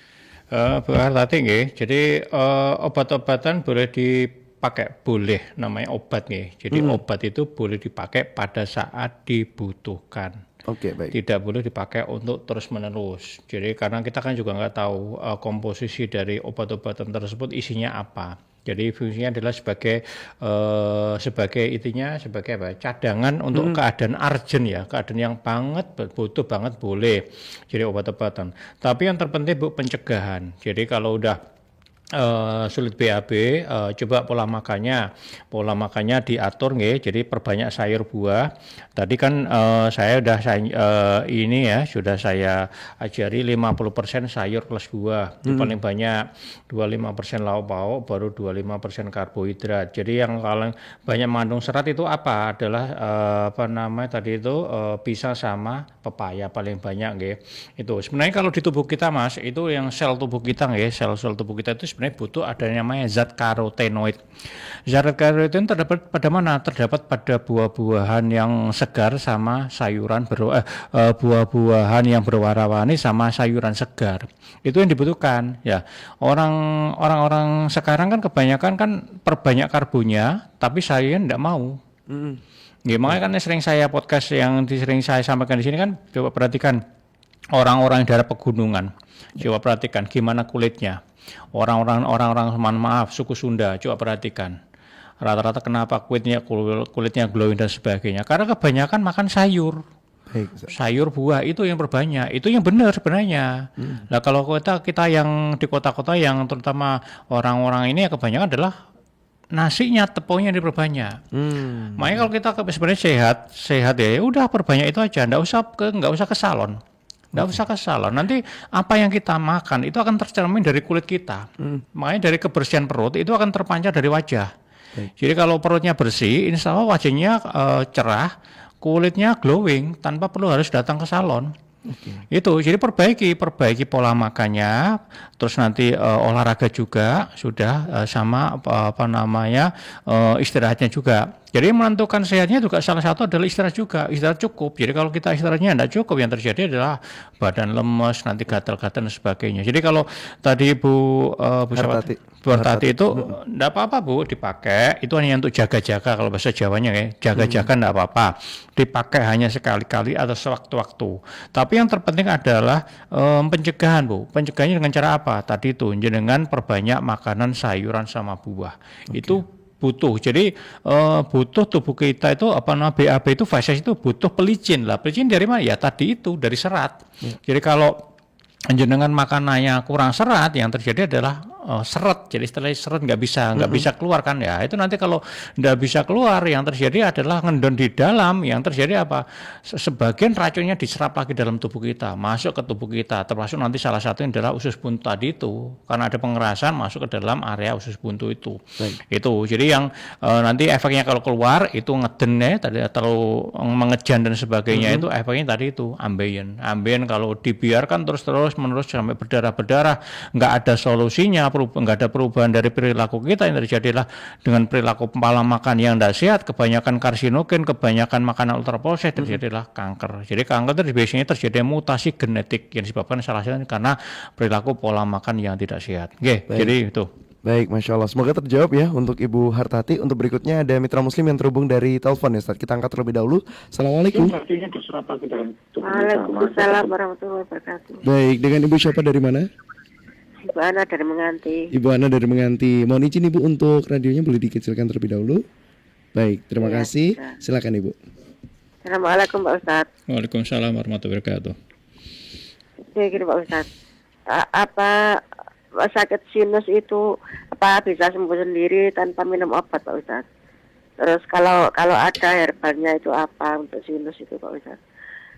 Bu Hartatik nggih. Jadi obat-obatan boleh dipakai, boleh namanya obat nggih. Jadi obat itu boleh dipakai pada saat dibutuhkan. Oke, baik. Tidak boleh dipakai untuk terus-menerus. Jadi karena kita kan juga nggak tahu komposisi dari obat-obatan tersebut isinya apa. Jadi fungsinya adalah sebagai cadangan untuk keadaan urgent ya, keadaan yang banget butuh banget boleh. Jadi obat-obatan. Tapi yang terpenting Bu pencegahan. Jadi kalau udah sulit BAB, coba pola makannya diatur nggih. Jadi perbanyak sayur buah. Tadi kan sudah saya ajari 50% sayur plus buah. Itu paling banyak, 25% lauk pauk, baru 25% karbohidrat. Jadi yang paling banyak mengandung serat itu apa? Adalah pisang sama pepaya paling banyak nggih. Itu sebenarnya kalau di tubuh kita Mas, itu yang sel tubuh kita nggih, sel-sel tubuh kita itu sebenarnya butuh ada yang namanya zat karotenoid. Zat karotenoid terdapat pada mana? Terdapat pada buah-buahan yang segar sama sayuran buah-buahan yang berwarna-warni sama sayuran segar. Itu yang dibutuhkan ya. Orang-orang sekarang kan kebanyakan kan perbanyak karbonnya, tapi saya tidak mau. Ya, makanya kan sering saya podcast yang sering saya sampaikan di sini kan, coba perhatikan orang-orang daerah pegunungan. Coba perhatikan gimana kulitnya. Orang-orang maaf suku Sunda, coba perhatikan. Rata-rata kenapa kulitnya glowing dan sebagainya? Karena kebanyakan makan sayur. Sayur buah itu yang berbanyak, itu yang benar sebenarnya. Nah, kalau kita yang di kota-kota yang terutama orang-orang ini ya kebanyakan adalah nasinya, tepungnya diperbanyak. Makanya kalau kita sebenarnya sehat ya udah perbanyak itu aja, nggak usah ke salon. Nggak usah ke salon. Nanti apa yang kita makan itu akan tercermin dari kulit kita. Makanya dari kebersihan perut itu akan terpancar dari wajah. Jadi kalau perutnya bersih, insya Allah wajahnya cerah, kulitnya glowing tanpa perlu harus datang ke salon. Itu jadi perbaiki pola makannya, terus nanti olahraga juga sudah sama istirahatnya juga. Jadi menentukan sehatnya juga salah satu adalah istirahat juga, istirahat cukup. Jadi kalau kita istirahatnya tidak cukup, yang terjadi adalah badan lemes, nanti gatal-gatal dan sebagainya. Jadi kalau tadi Bu Hartati itu tidak apa-apa Bu, dipakai. Itu hanya untuk jaga-jaga kalau bahasa Jawanya ya, jaga-jaga tidak apa-apa. Dipakai hanya sekali-kali atau sewaktu-waktu. Tapi yang terpenting adalah pencegahan Bu. Pencegahannya dengan cara apa? Tadi itu dengan perbanyak makanan sayuran sama buah. Itu butuh. Jadi butuh tubuh kita itu BAB itu fases itu butuh pelicin lah. Pelicin dari mana? Ya tadi itu dari serat. Jadi kalau jenengan makanannya kurang serat, yang terjadi adalah seret. Jadi setelah seret nggak bisa keluar kan ya. Itu nanti kalau nggak bisa keluar, yang terjadi adalah ngendon di dalam. Yang terjadi apa? Sebagian racunnya diserap lagi dalam tubuh kita, masuk ke tubuh kita. Termasuk nanti salah satunya adalah usus buntu tadi itu, karena ada pengerasan masuk ke dalam area usus buntu itu. Itu. Jadi yang nanti efeknya kalau keluar itu ngedennya tadi terlalu mengejan dan sebagainya itu efeknya tadi itu ambeien. Ambeien kalau dibiarkan terus-menerus sampai berdarah-berdarah, nggak ada solusinya. Nggak ada perubahan dari perilaku kita, yang terjadilah dengan perilaku pola makan yang tidak sehat, kebanyakan karsinogen, kebanyakan makanan ultraproses, terjadilah kanker. Jadi kanker itu biasanya terjadi mutasi genetik yang disebabkan salah satunya karena perilaku pola makan yang tidak sehat. Jadi itu. Baik, Masya Allah. Semoga terjawab ya untuk Ibu Hartati. Untuk berikutnya ada mitra muslim yang terhubung dari telepon ya Ustaz. Kita angkat terlebih dahulu. Assalamualaikum. Waalaikumsalam warahmatullahi wabarakatuh. Baik, dengan Ibu siapa dari mana? Ibu Ana dari Menganti. Ibu Ana dari Menganti. Mohon izin Ibu untuk radionya boleh dikecilkan terlebih dahulu. Baik, terima kasih. Silakan Ibu. Assalamualaikum Pak Ustadz. Waalaikumsalam warahmatullahi wabarakatuh. Gini Pak Ustadz, apa sakit sinus itu apa bisa sembuh sendiri tanpa minum obat Pak Ustadz? Terus kalau ada herbalnya itu apa untuk sinus itu Pak Ustadz?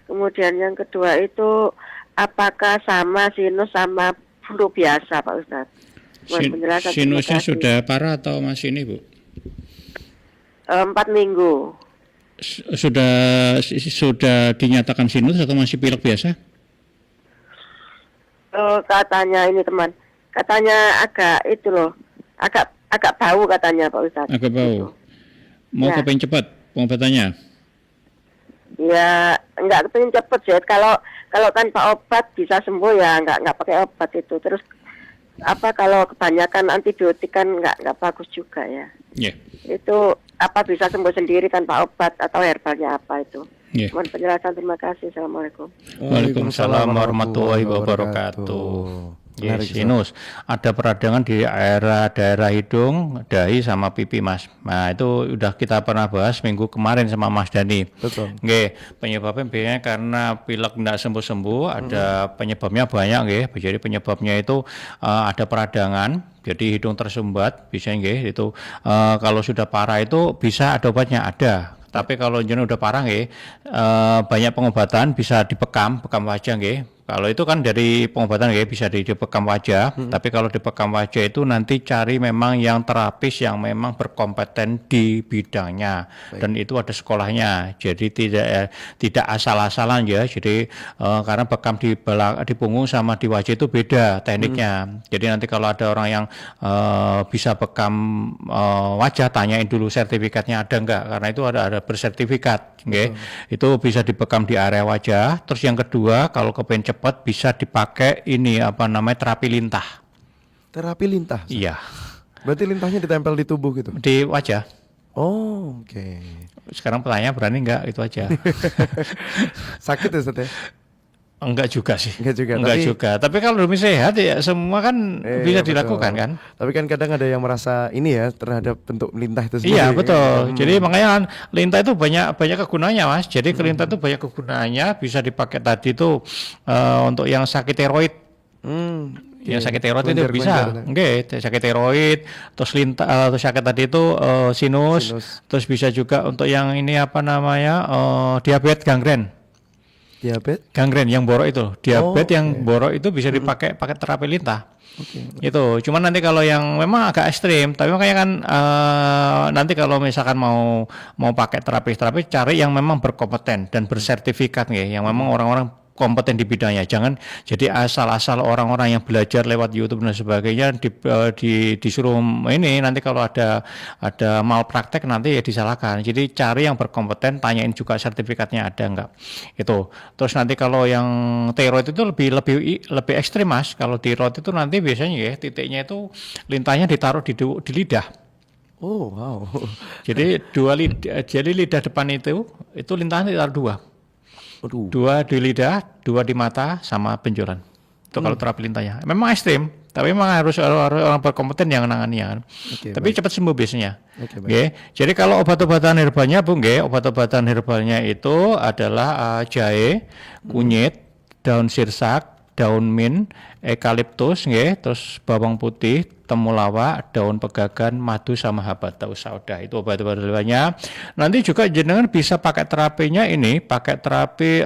Kemudian yang kedua itu apakah sama sinus sama flu biasa Pak Ustadz? Sinusnya sudah parah atau masih ini Bu? 4 minggu. Sudah dinyatakan sinus atau masih pilek biasa? Katanya ini teman, katanya agak bau katanya Pak Ustadz. Agak bau. Mau kepengen cepat pengobatannya? Ya enggak kepengen cepat sih. Kalau tanpa obat bisa sembuh ya enggak pakai obat itu. Terus kalau kebanyakan antibiotik kan enggak bagus juga ya. Itu bisa sembuh sendiri tanpa obat atau herbalnya apa itu? Mohon penjelasan, terima kasih. Assalamualaikum. Waalaikumsalam warahmatullahi wabarakatuh. Sinus ada peradangan di daerah hidung, dahi sama pipi Mas. Nah itu udah kita pernah bahas minggu kemarin sama Mas Dani. Betul. Penyebabnya biasanya karena pilek tidak sembuh-sembuh, ada penyebabnya banyak Jadi penyebabnya itu ada peradangan, jadi hidung tersumbat, biasanya itu kalau sudah parah itu bisa ada obatnya ada. Tapi kalau jenuh udah parah banyak pengobatan, bisa dibekam wajah Kalau itu kan dari pengobatan ya bisa di bekam wajah, tapi kalau di bekam wajah itu nanti cari memang yang terapis yang memang berkompeten di bidangnya. Dan itu ada sekolahnya. Jadi tidak asal-asalan ya. Jadi karena bekam di punggung sama di wajah itu beda tekniknya. Jadi nanti kalau ada orang yang bisa bekam wajah, tanyain dulu sertifikatnya ada enggak, karena itu ada bersertifikat, okay? Itu bisa dibekam di area wajah. Terus yang kedua, kalau kepengen cepat bisa dipakai ini apa namanya terapi lintah. Terapi lintah. Iya. Berarti lintahnya ditempel di tubuh gitu. Di wajah. Oh, oke. Sekarang pertanyaan berani enggak itu aja. Sakit ya, Ustaz ya? Enggak juga sih. Enggak juga. Tapi kalau demi sehat ya semua kan bisa betul. dilakukan kan. Tapi kan kadang ada yang merasa ini ya terhadap bentuk lintah itu sendiri. Iya betul. Jadi makanya kan lintah itu banyak kegunaannya Mas. Jadi lintah itu banyak kegunaannya. Bisa dipakai tadi itu untuk yang sakit tiroid. Yang sakit tiroid itu bisa. Oke, sakit tiroid, terus lintah, terus sakit tadi itu sinus. Terus bisa juga untuk yang ini apa namanya diabetes gangren. Diabetes? Gangren yang borok itu, diabetes yang borok itu bisa dipakai pakai terapi lintah. Itu, cuman nanti kalau yang memang agak ekstrim, tapi makanya kan nanti kalau misalkan mau pakai terapi cari yang memang berkompeten dan bersertifikat nih, yang memang orang-orang kompeten di bidangnya. Jangan jadi asal-asal orang-orang yang belajar lewat YouTube dan sebagainya disuruh ini, nanti kalau ada malpraktek nanti ya disalahkan. Jadi cari yang berkompeten, tanyain juga sertifikatnya ada enggak. Itu. Terus nanti kalau yang tiroid itu lebih ekstrim Mas. Kalau tiroid itu nanti biasanya ya titiknya itu lintahnya ditaruh di lidah. Oh, wow. Jadi jadi lidah depan itu lintahnya ditaruh dua. Dua di lidah, dua di mata, sama benjolan. Itu kalau terapi lintahnya. Memang ekstrim, tapi memang harus orang berkompeten yang menanganinya. Tapi cepat sembuh biasanya. Jadi kalau obat-obatan herbalnya Bu, obat-obatan herbalnya itu adalah jahe, kunyit, daun sirsak, daun mint, eukaliptus, terus bawang putih, temulawak, daun pegagan, madu sama habatus sauda. Itu obat-obatannya. Nanti juga jenengan bisa pakai terapinya ini, pakai terapi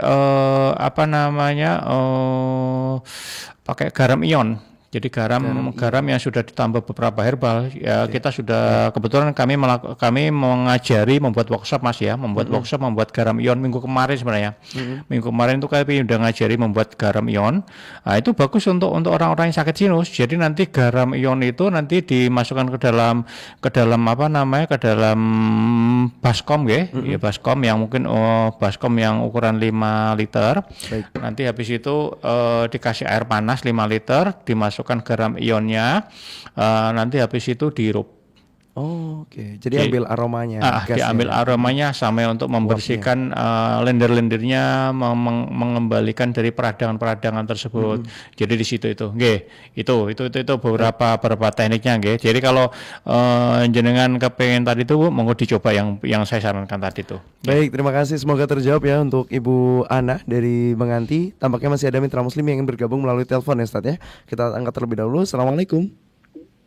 pakai garam ion. Jadi garam yang sudah ditambah beberapa herbal ya. Kita sudah kebetulan kami mengajari membuat workshop Mas ya, membuat garam ion minggu kemarin sebenarnya. Minggu kemarin itu kami udah ngajari membuat garam ion. Nah, itu bagus untuk orang-orang yang sakit sinus. Jadi nanti garam ion itu nanti dimasukkan ke dalam baskom ya. Ya baskom yang mungkin baskom yang ukuran 5 liter. Nanti habis itu dikasih air panas 5 liter, dimasukkan garam ionnya, nanti habis itu dihirup. Oh, oke. Jadi ambil aromanya. Diambil aromanya sampai untuk membersihkan lendir-lendirnya, mengembalikan dari peradangan-peradangan tersebut. Jadi di situ itu. Itu beberapa tekniknya, Jadi kalau jenengan kepengen tadi itu monggo dicoba yang saya sarankan tadi itu. Baik, terima kasih. Semoga terjawab ya untuk Ibu Ana dari Menganti. Tampaknya masih ada mitra muslim yang ingin bergabung melalui telepon ya, Ustaz ya. Kita angkat terlebih dahulu. Assalamualaikum.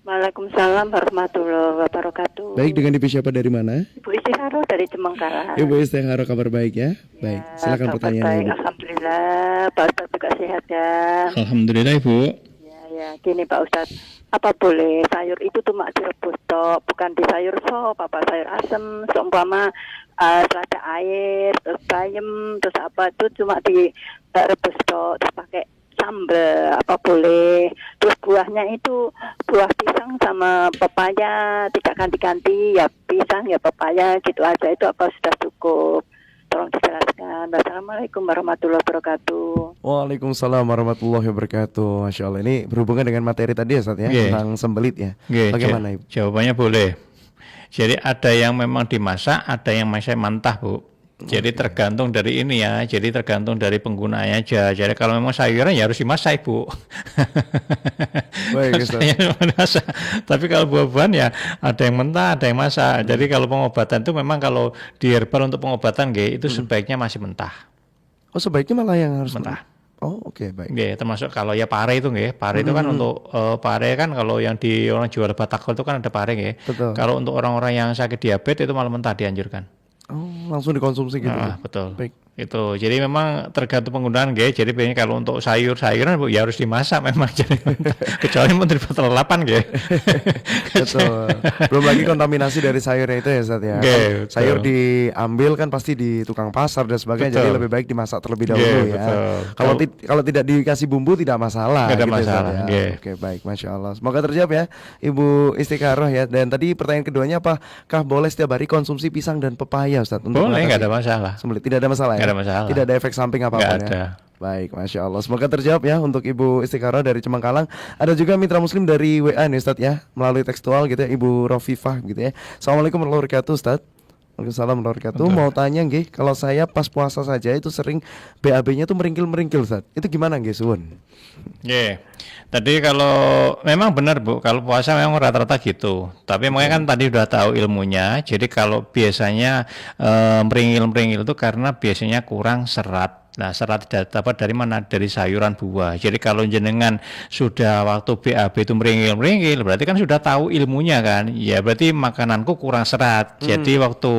Waalaikumsalam warahmatullahi wabarakatuh. Baik, dengan Ibu siapa dari mana? Ibu Istiharo dari Cemengkara. Ibu Istiharo, kabar baik ya? Baik, silakan pertanyaannya. Alhamdulillah, Pak Ustadz juga sehat ya. Alhamdulillah Ibu. Ya, gini Pak Ustadz, apa boleh sayur itu cuma direbus tok, bukan di sayur sop, apa sayur asem, seumpama selada air, terus bayam, terus apa itu cuma direbus tok, terus pakai sambal, apa boleh? Terus buahnya itu buah pisang sama pepaya tidak ganti-ganti, ya pisang ya pepaya gitu aja, itu apa sudah cukup? Tolong dijelaskan. Wassalamualaikum warahmatullahi wabarakatuh. Waalaikumsalam warahmatullahi wabarakatuh. Masya Allah, ini berhubungan dengan materi tadi ya Ustaz ya, tentang sembelit ya. Bagaimana Ibu? Jawabannya boleh. Jadi ada yang memang dimasak, ada yang masih mentah Bu. Jadi tergantung dari ini ya, jadi tergantung dari penggunaannya aja. Jadi kalau memang sayuran ya harus dimasak Ibu. Baik, Ustaz. Tapi kalau buah-buahan ya ada yang mentah, ada yang masak. Jadi kalau pengobatan itu memang kalau di herbal untuk pengobatan itu sebaiknya masih mentah. Oh, sebaiknya malah yang harus mentah. Oh, oke, baik. Termasuk kalau ya pare itu pare itu kan untuk pare kan kalau yang di orang jual batagor itu kan ada pare Kalau untuk orang-orang yang sakit diabetes itu malah mentah dianjurkan. Oh, langsung dikonsumsi gitu. Betul. Baik. Itu. Jadi memang tergantung penggunaan nggih. Jadi biasanya kalau untuk sayur-sayuran Bu ya harus dimasak memang jadi kecuali menteri lelapan nggih. Betul. Belum lagi kontaminasi dari sayurnya itu ya Ustaz ya. Oke, Kan betul. sayur diambil kan pasti di tukang pasar dan sebagainya. Jadi Betul. lebih baik dimasak terlebih dahulu Oke, ya. betul. Kalau tidak dikasih bumbu tidak masalah. Nggak ada gitu ya, Ustaz masalah, ya. oke. Oke, baik, Masya Allah. Semoga terjawab ya Ibu Istikharah ya. Dan tadi pertanyaan keduanya, apakah boleh setiap hari konsumsi pisang dan pepaya Ustaz? Untuk Boleh, nggak mengatasi ada masalah. sembelit? Tidak ada masalah ya? Nggak ada masalah. Tidak ada efek samping apapun Nggak ya? ada. Baik, Masya Allah. Semoga terjawab ya untuk Ibu Istikharah dari Cemangkalang. Ada juga mitra muslim dari WA nih Ustadz ya, melalui tekstual gitu ya, Ibu Rofifah gitu ya. Assalamualaikum warahmatullahi wabarakatuh Ustadz. Waalaikumsalam warahmatullahi wabarakatuh. Mau tanya nggih, kalau saya pas puasa saja itu sering BAB-nya tuh meringkil-meringkil Ustadz. Itu gimana nggih, suwun? Oke. Tadi kalau memang benar Bu, kalau puasa memang rata-rata gitu. Tapi makanya kan tadi udah tahu ilmunya. Jadi kalau biasanya meringil-meringil itu karena biasanya kurang serat. Nah, serat dapat dari mana? Dari sayuran buah. Jadi kalau jenengan sudah waktu BAB itu meringil-meringil, berarti kan sudah tahu ilmunya kan? Ya berarti makananku kurang serat. Jadi waktu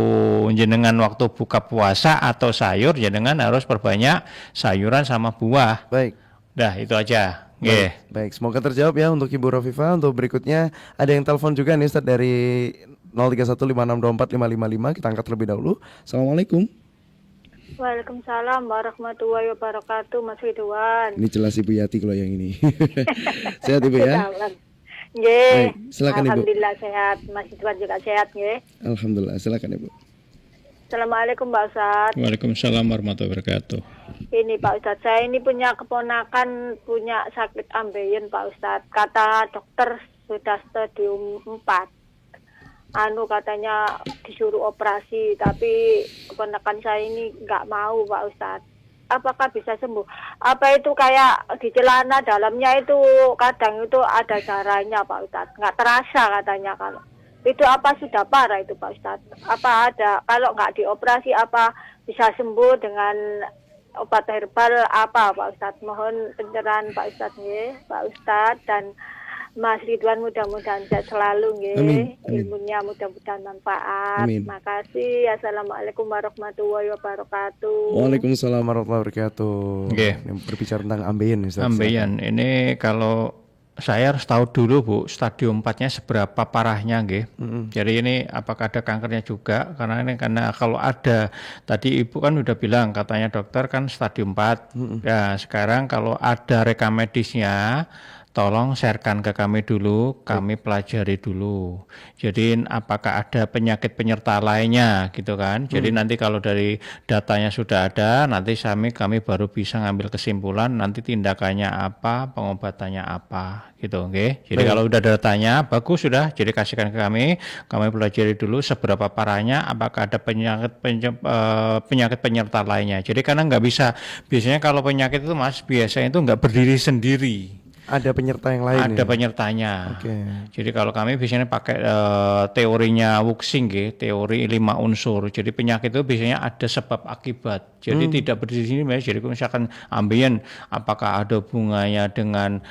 jenengan waktu buka puasa atau sayur, jenengan harus perbanyak sayuran sama buah. Baik. Dah itu aja. Baik, baik, semoga terjawab ya untuk Ibu Rofifah. Untuk berikutnya ada yang telepon juga nih Ustadz dari 0315624555. Kita angkat terlebih dahulu. Assalamualaikum. Waalaikumsalam warahmatullahi wabarakatuh, Mas Ridwan. Ini jelas Ibu Yati kalau yang ini. Sehat Ibu ya? Nggih. Baik, silakan, Ibu. Alhamdulillah sehat, Mas Ridwan juga sehat nggih. Alhamdulillah, silakan Ibu. Assalamualaikum Pak Ustadz. Waalaikumsalam warahmatullahi wabarakatuh. Ini Pak Ustadz, saya ini punya keponakan punya sakit ambeien Pak Ustadz. Kata dokter sudah stadium 4. Katanya disuruh operasi, tapi keponakan saya ini nggak mau Pak Ustadz. Apakah bisa sembuh? Apa itu kayak di celana dalamnya itu kadang itu ada darahnya Pak Ustadz. Nggak terasa katanya kalau. Itu apa sudah parah itu Pak Ustadz? Apa ada, kalau nggak dioperasi apa bisa sembuh dengan obat herbal apa Pak Ustadz? Mohon pencerahan Pak Ustadz nggih, Pak Ustadz dan Mas Ridwan mudah-mudahan sehat selalu nggih. Amin, amin. Ilmunya mudah-mudahan manfaat. Amin. Makasih. Assalamualaikum warahmatullahi wabarakatuh. Waalaikumsalam warahmatullahi wabarakatuh. Oke. Yang berbicara tentang ambeien Ustadz. Ambeien ini kalau saya harus tahu dulu Bu, stadium 4-nya seberapa parahnya nggih. Jadi ini apakah ada kankernya juga? Karena kalau ada, tadi Ibu kan udah bilang katanya dokter kan stadium 4. Ya, sekarang kalau ada rekam medisnya tolong sharekan ke kami dulu, kami pelajari dulu. Jadi apakah ada penyakit penyerta lainnya gitu kan. Jadi nanti kalau dari datanya sudah ada, nanti kami baru bisa ngambil kesimpulan nanti tindakannya apa, pengobatannya apa gitu, oke. Jadi kalau udah datanya bagus sudah, jadi kasihkan ke kami pelajari dulu seberapa parahnya, apakah ada penyakit penyerta lainnya. Jadi karena nggak bisa, biasanya kalau penyakit itu Mas biasanya itu nggak berdiri sendiri. Ada penyerta yang lain. Ada ya? penyertanya. Oke. Jadi kalau kami biasanya pakai teorinya Wuxing, teori 5 unsur. Jadi penyakit itu biasanya ada sebab akibat. Jadi tidak berdiri sini. Jadi misalkan ambeien, apakah ada hubungannya dengan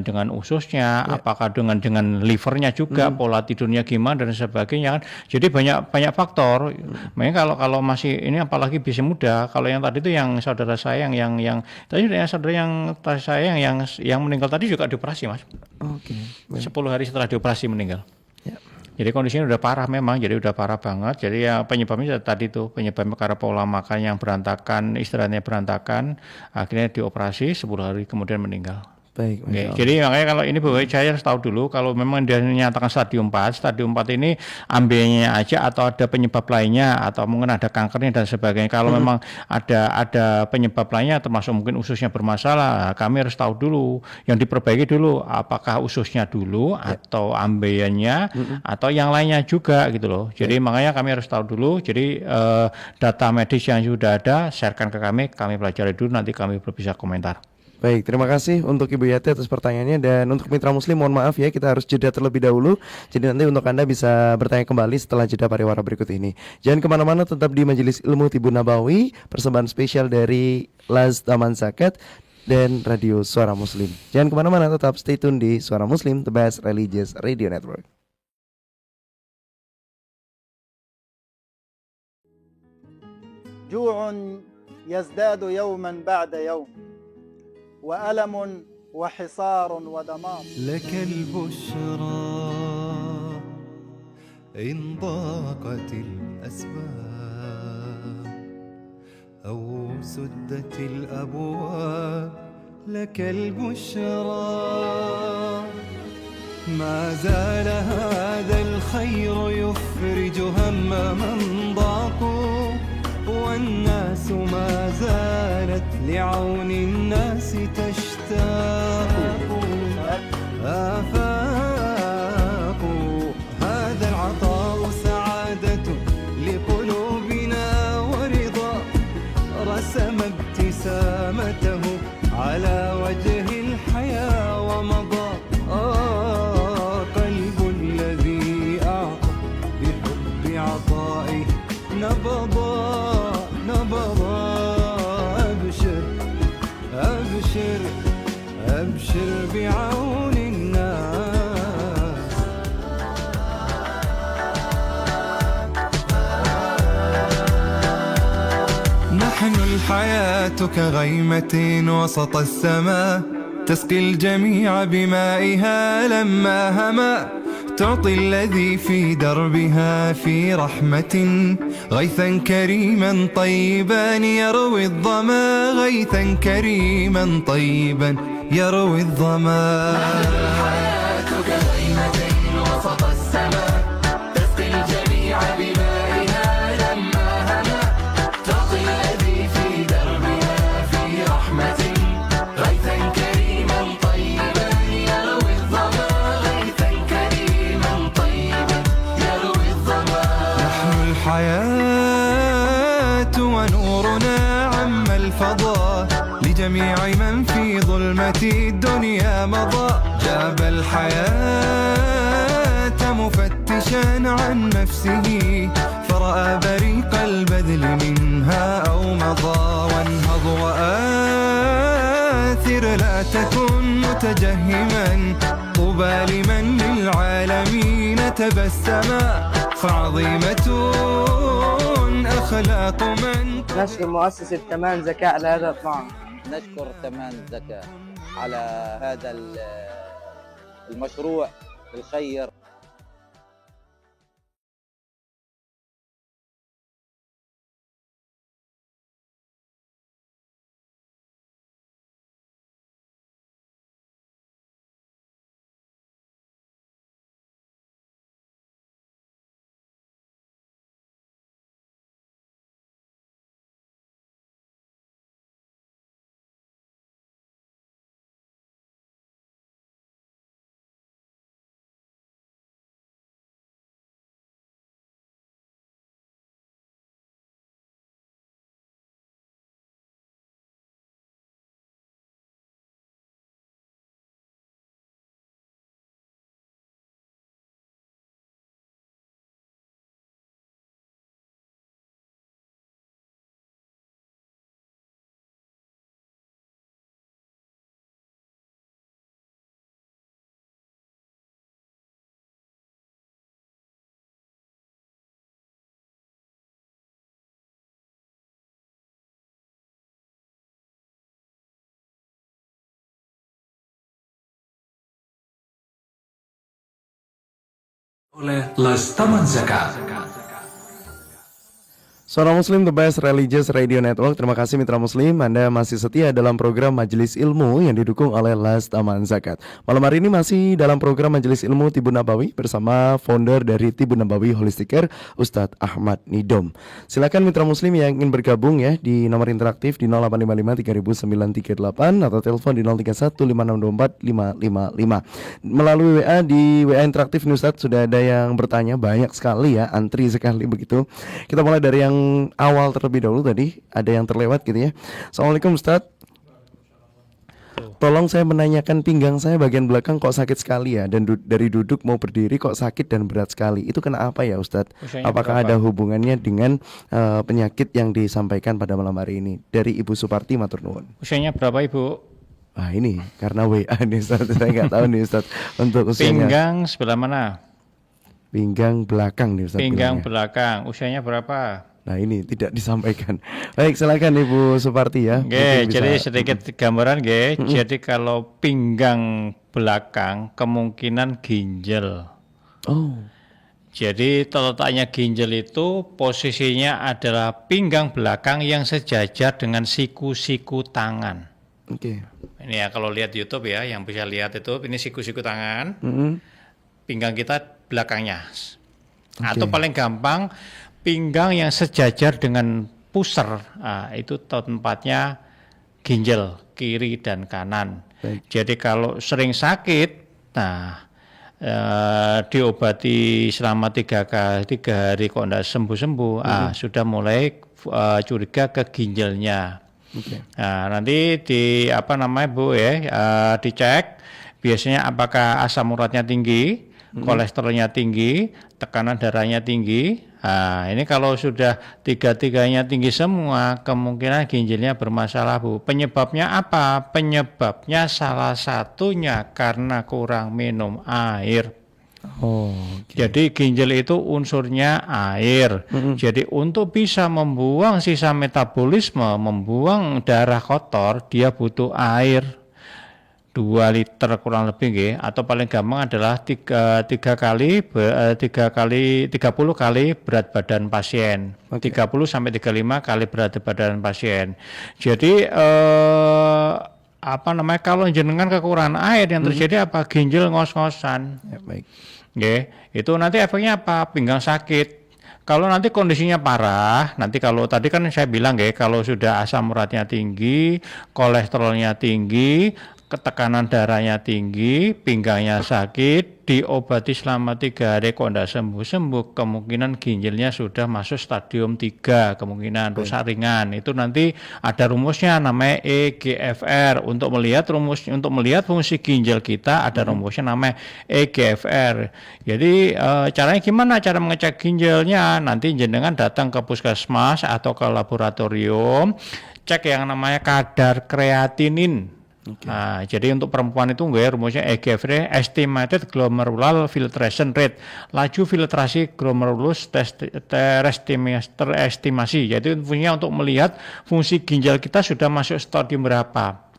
dengan ususnya, apakah dengan livernya juga, pola tidurnya gimana dan sebagainya. Jadi banyak faktor. Makanya kalau masih ini apalagi bisa muda. Kalau yang tadi itu yang saudara saya yang tadi saudara yang meninggal tadi juga dioperasi Mas. Oke. 10 hari setelah dioperasi meninggal. Ya. Jadi kondisinya udah parah memang, jadi udah parah banget. Jadi ya penyebabnya tadi tuh, penyebabnya karena pola makan yang berantakan, istirahatnya berantakan, akhirnya dioperasi 10 hari kemudian meninggal. Baik, Oke, jadi makanya kalau ini Bu, saya harus tahu dulu kalau memang dia nyatakan stadium 4 ini ambeiennya aja atau ada penyebab lainnya atau mungkin ada kankernya dan sebagainya. Kalau memang ada penyebab lainnya termasuk mungkin ususnya bermasalah, kami harus tahu dulu, yang diperbaiki dulu apakah ususnya dulu atau ambeiennya atau yang lainnya juga gitu loh. Jadi makanya kami harus tahu dulu. Jadi data medis yang sudah ada sharekan ke kami pelajari dulu, nanti kami bisa komentar. Baik, terima kasih untuk Ibu Yati atas pertanyaannya. Dan untuk mitra muslim mohon maaf ya, kita harus jeda terlebih dahulu. Jadi nanti untuk Anda bisa bertanya kembali setelah jeda pariwara berikut ini. Jangan kemana-mana, tetap di Majelis Ilmu Tibun Nabawi, persembahan spesial dari Laz Taman Zakat dan Radio Suara Muslim. Jangan kemana-mana, tetap stay tune di Suara Muslim, the best religious radio network. جوع يزداد يوما بعد يوم، وألم وحصار ودمار. لك البشرى إن ضاقت الأسباب أو سدت الأبواب. لك البشرى ما زال هذا الخير يفرج هم من ضاقوا، والناس ما زالت لعون الناس تشتاق. آفاق هذا العطاء سعادة لقلوبنا ورضا، رسم ابتسامته على وجه الحياة ومضى. قلب الذي أعطى بحب عطائه نبضا نبضا. أبشر أبشر أبشر بعون الناس. نحن الحياة كغيمة وسط السماء، تسقي الجميع بمائها لما هما، تعطي الذي في دربها في رحمة غيثا كريما طيبا يروي الظما. غيثا كريما طيبا يروي الظما. نحن الحياة كغيمة وسط السماء، تسقي الجميع بمائها لما هما، تعطي الذي في دربها في رحمة غيثا كريما طيبا يروي الظما. غيثا كريما طيبا يروي الظما. نحن الحياة ونورنا عم الفضاء، لجميع من في ظلمة الدنيا مضى. جاب الحياة مفتشا عن نفسه، فرأى بريق البذل منها أو مضى. وانهض وآثر لا تكن متجهما، طوبى لمن للعالمين تبسما. فعظيمة أخلاق من نشكر مؤسسة تمان زكاة على هذا الطعام. نشكر تمان زكاة على هذا المشروع الخير. oleh Les Taman Zakat. Suara Muslim, The Best Religious Radio Network. Terima kasih mitra Muslim, Anda masih setia dalam program Majelis Ilmu yang didukung oleh Les Taman Zakat. Malam hari ini masih dalam program Majelis Ilmu Tibun Nabawi bersama founder dari Tibun Nabawi Holistic Care, Ustadz Ahmad Nidom. Silakan mitra Muslim yang ingin bergabung ya di nomor interaktif di 0855 3938 atau telepon di 031 5624 555. Melalui WA di WA interaktif nih Ustadz, sudah ada yang bertanya banyak sekali ya, antri sekali begitu. Kita mulai dari yang awal terlebih dahulu, tadi ada yang terlewat gitu ya. Assalamualaikum Ustadz. Tolong saya menanyakan, pinggang saya bagian belakang kok sakit sekali ya, dan dari duduk mau berdiri kok sakit dan berat sekali. Itu kena apa ya Ustadz? Apakah ada hubungannya dengan penyakit yang disampaikan pada malam hari ini? Dari Ibu Suparti, matur nuwun. Usianya berapa Ibu? Ah ini karena WA nih Ustadz, saya nggak tahu nih Ustadz untuk usianya. Pinggang sebelah mana? Pinggang belakang nih Ustadz. Pinggang belakang. Usianya berapa? Nah ini tidak disampaikan. Baik, silakan Ibu Suparti ya. Oke, Mungkin jadi bisa- sedikit gambaran, Jadi kalau pinggang belakang kemungkinan ginjal. Oh, Jadi letaknya ginjal itu posisinya adalah pinggang belakang yang sejajar dengan siku-siku tangan. oke. Ini ya kalau lihat YouTube ya, yang bisa lihat itu ini siku-siku tangan, Mm-mm. pinggang kita belakangnya. Atau paling gampang pinggang yang sejajar dengan pusar, itu tempatnya ginjal kiri dan kanan. Baik. Jadi kalau sering sakit, diobati selama 3 hari kok tidak sembuh-sembuh, sudah mulai curiga ke ginjalnya. Oke. Nah, nanti Bu ya, dicek biasanya apakah asam uratnya tinggi, kolesterolnya tinggi, tekanan darahnya tinggi. Nah, ini kalau sudah tiga-tiganya tinggi semua, kemungkinan ginjalnya bermasalah, Bu. Penyebabnya apa? Penyebabnya salah satunya karena kurang minum air. Oh, Jadi ginjal itu unsurnya air. Jadi untuk bisa membuang sisa metabolisme, membuang darah kotor, dia butuh air 2 liter kurang lebih, atau paling gampang adalah 30 kali berat badan pasien. 30 sampai 35 kali berat badan pasien. Jadi kalau jenengan kekurangan air yang terjadi apa? Ginjal ngos-ngosan. ya, baik. Itu nanti efeknya apa? Pinggang sakit. Kalau nanti kondisinya parah, nanti kalau tadi kan saya bilang kalau sudah asam uratnya tinggi, kolesterolnya tinggi, ketekanan darahnya tinggi, pinggangnya sakit, diobati selama 3 hari kok tidak sembuh-sembuh, kemungkinan ginjalnya sudah masuk stadium 3, kemungkinan rusak ringan. Itu nanti ada rumusnya namanya EGFR. Untuk melihat fungsi ginjal kita ada rumusnya namanya EGFR. Jadi caranya gimana cara mengecek ginjalnya? Nanti jenengan datang ke puskesmas atau ke laboratorium, cek yang namanya kadar kreatinin. Nah, jadi untuk perempuan itu rumusnya EGFR, Estimated Glomerular Filtration Rate, laju filtrasi glomerulus terestimasi. Jadi fungsinya untuk melihat fungsi ginjal kita sudah masuk stadium berapa.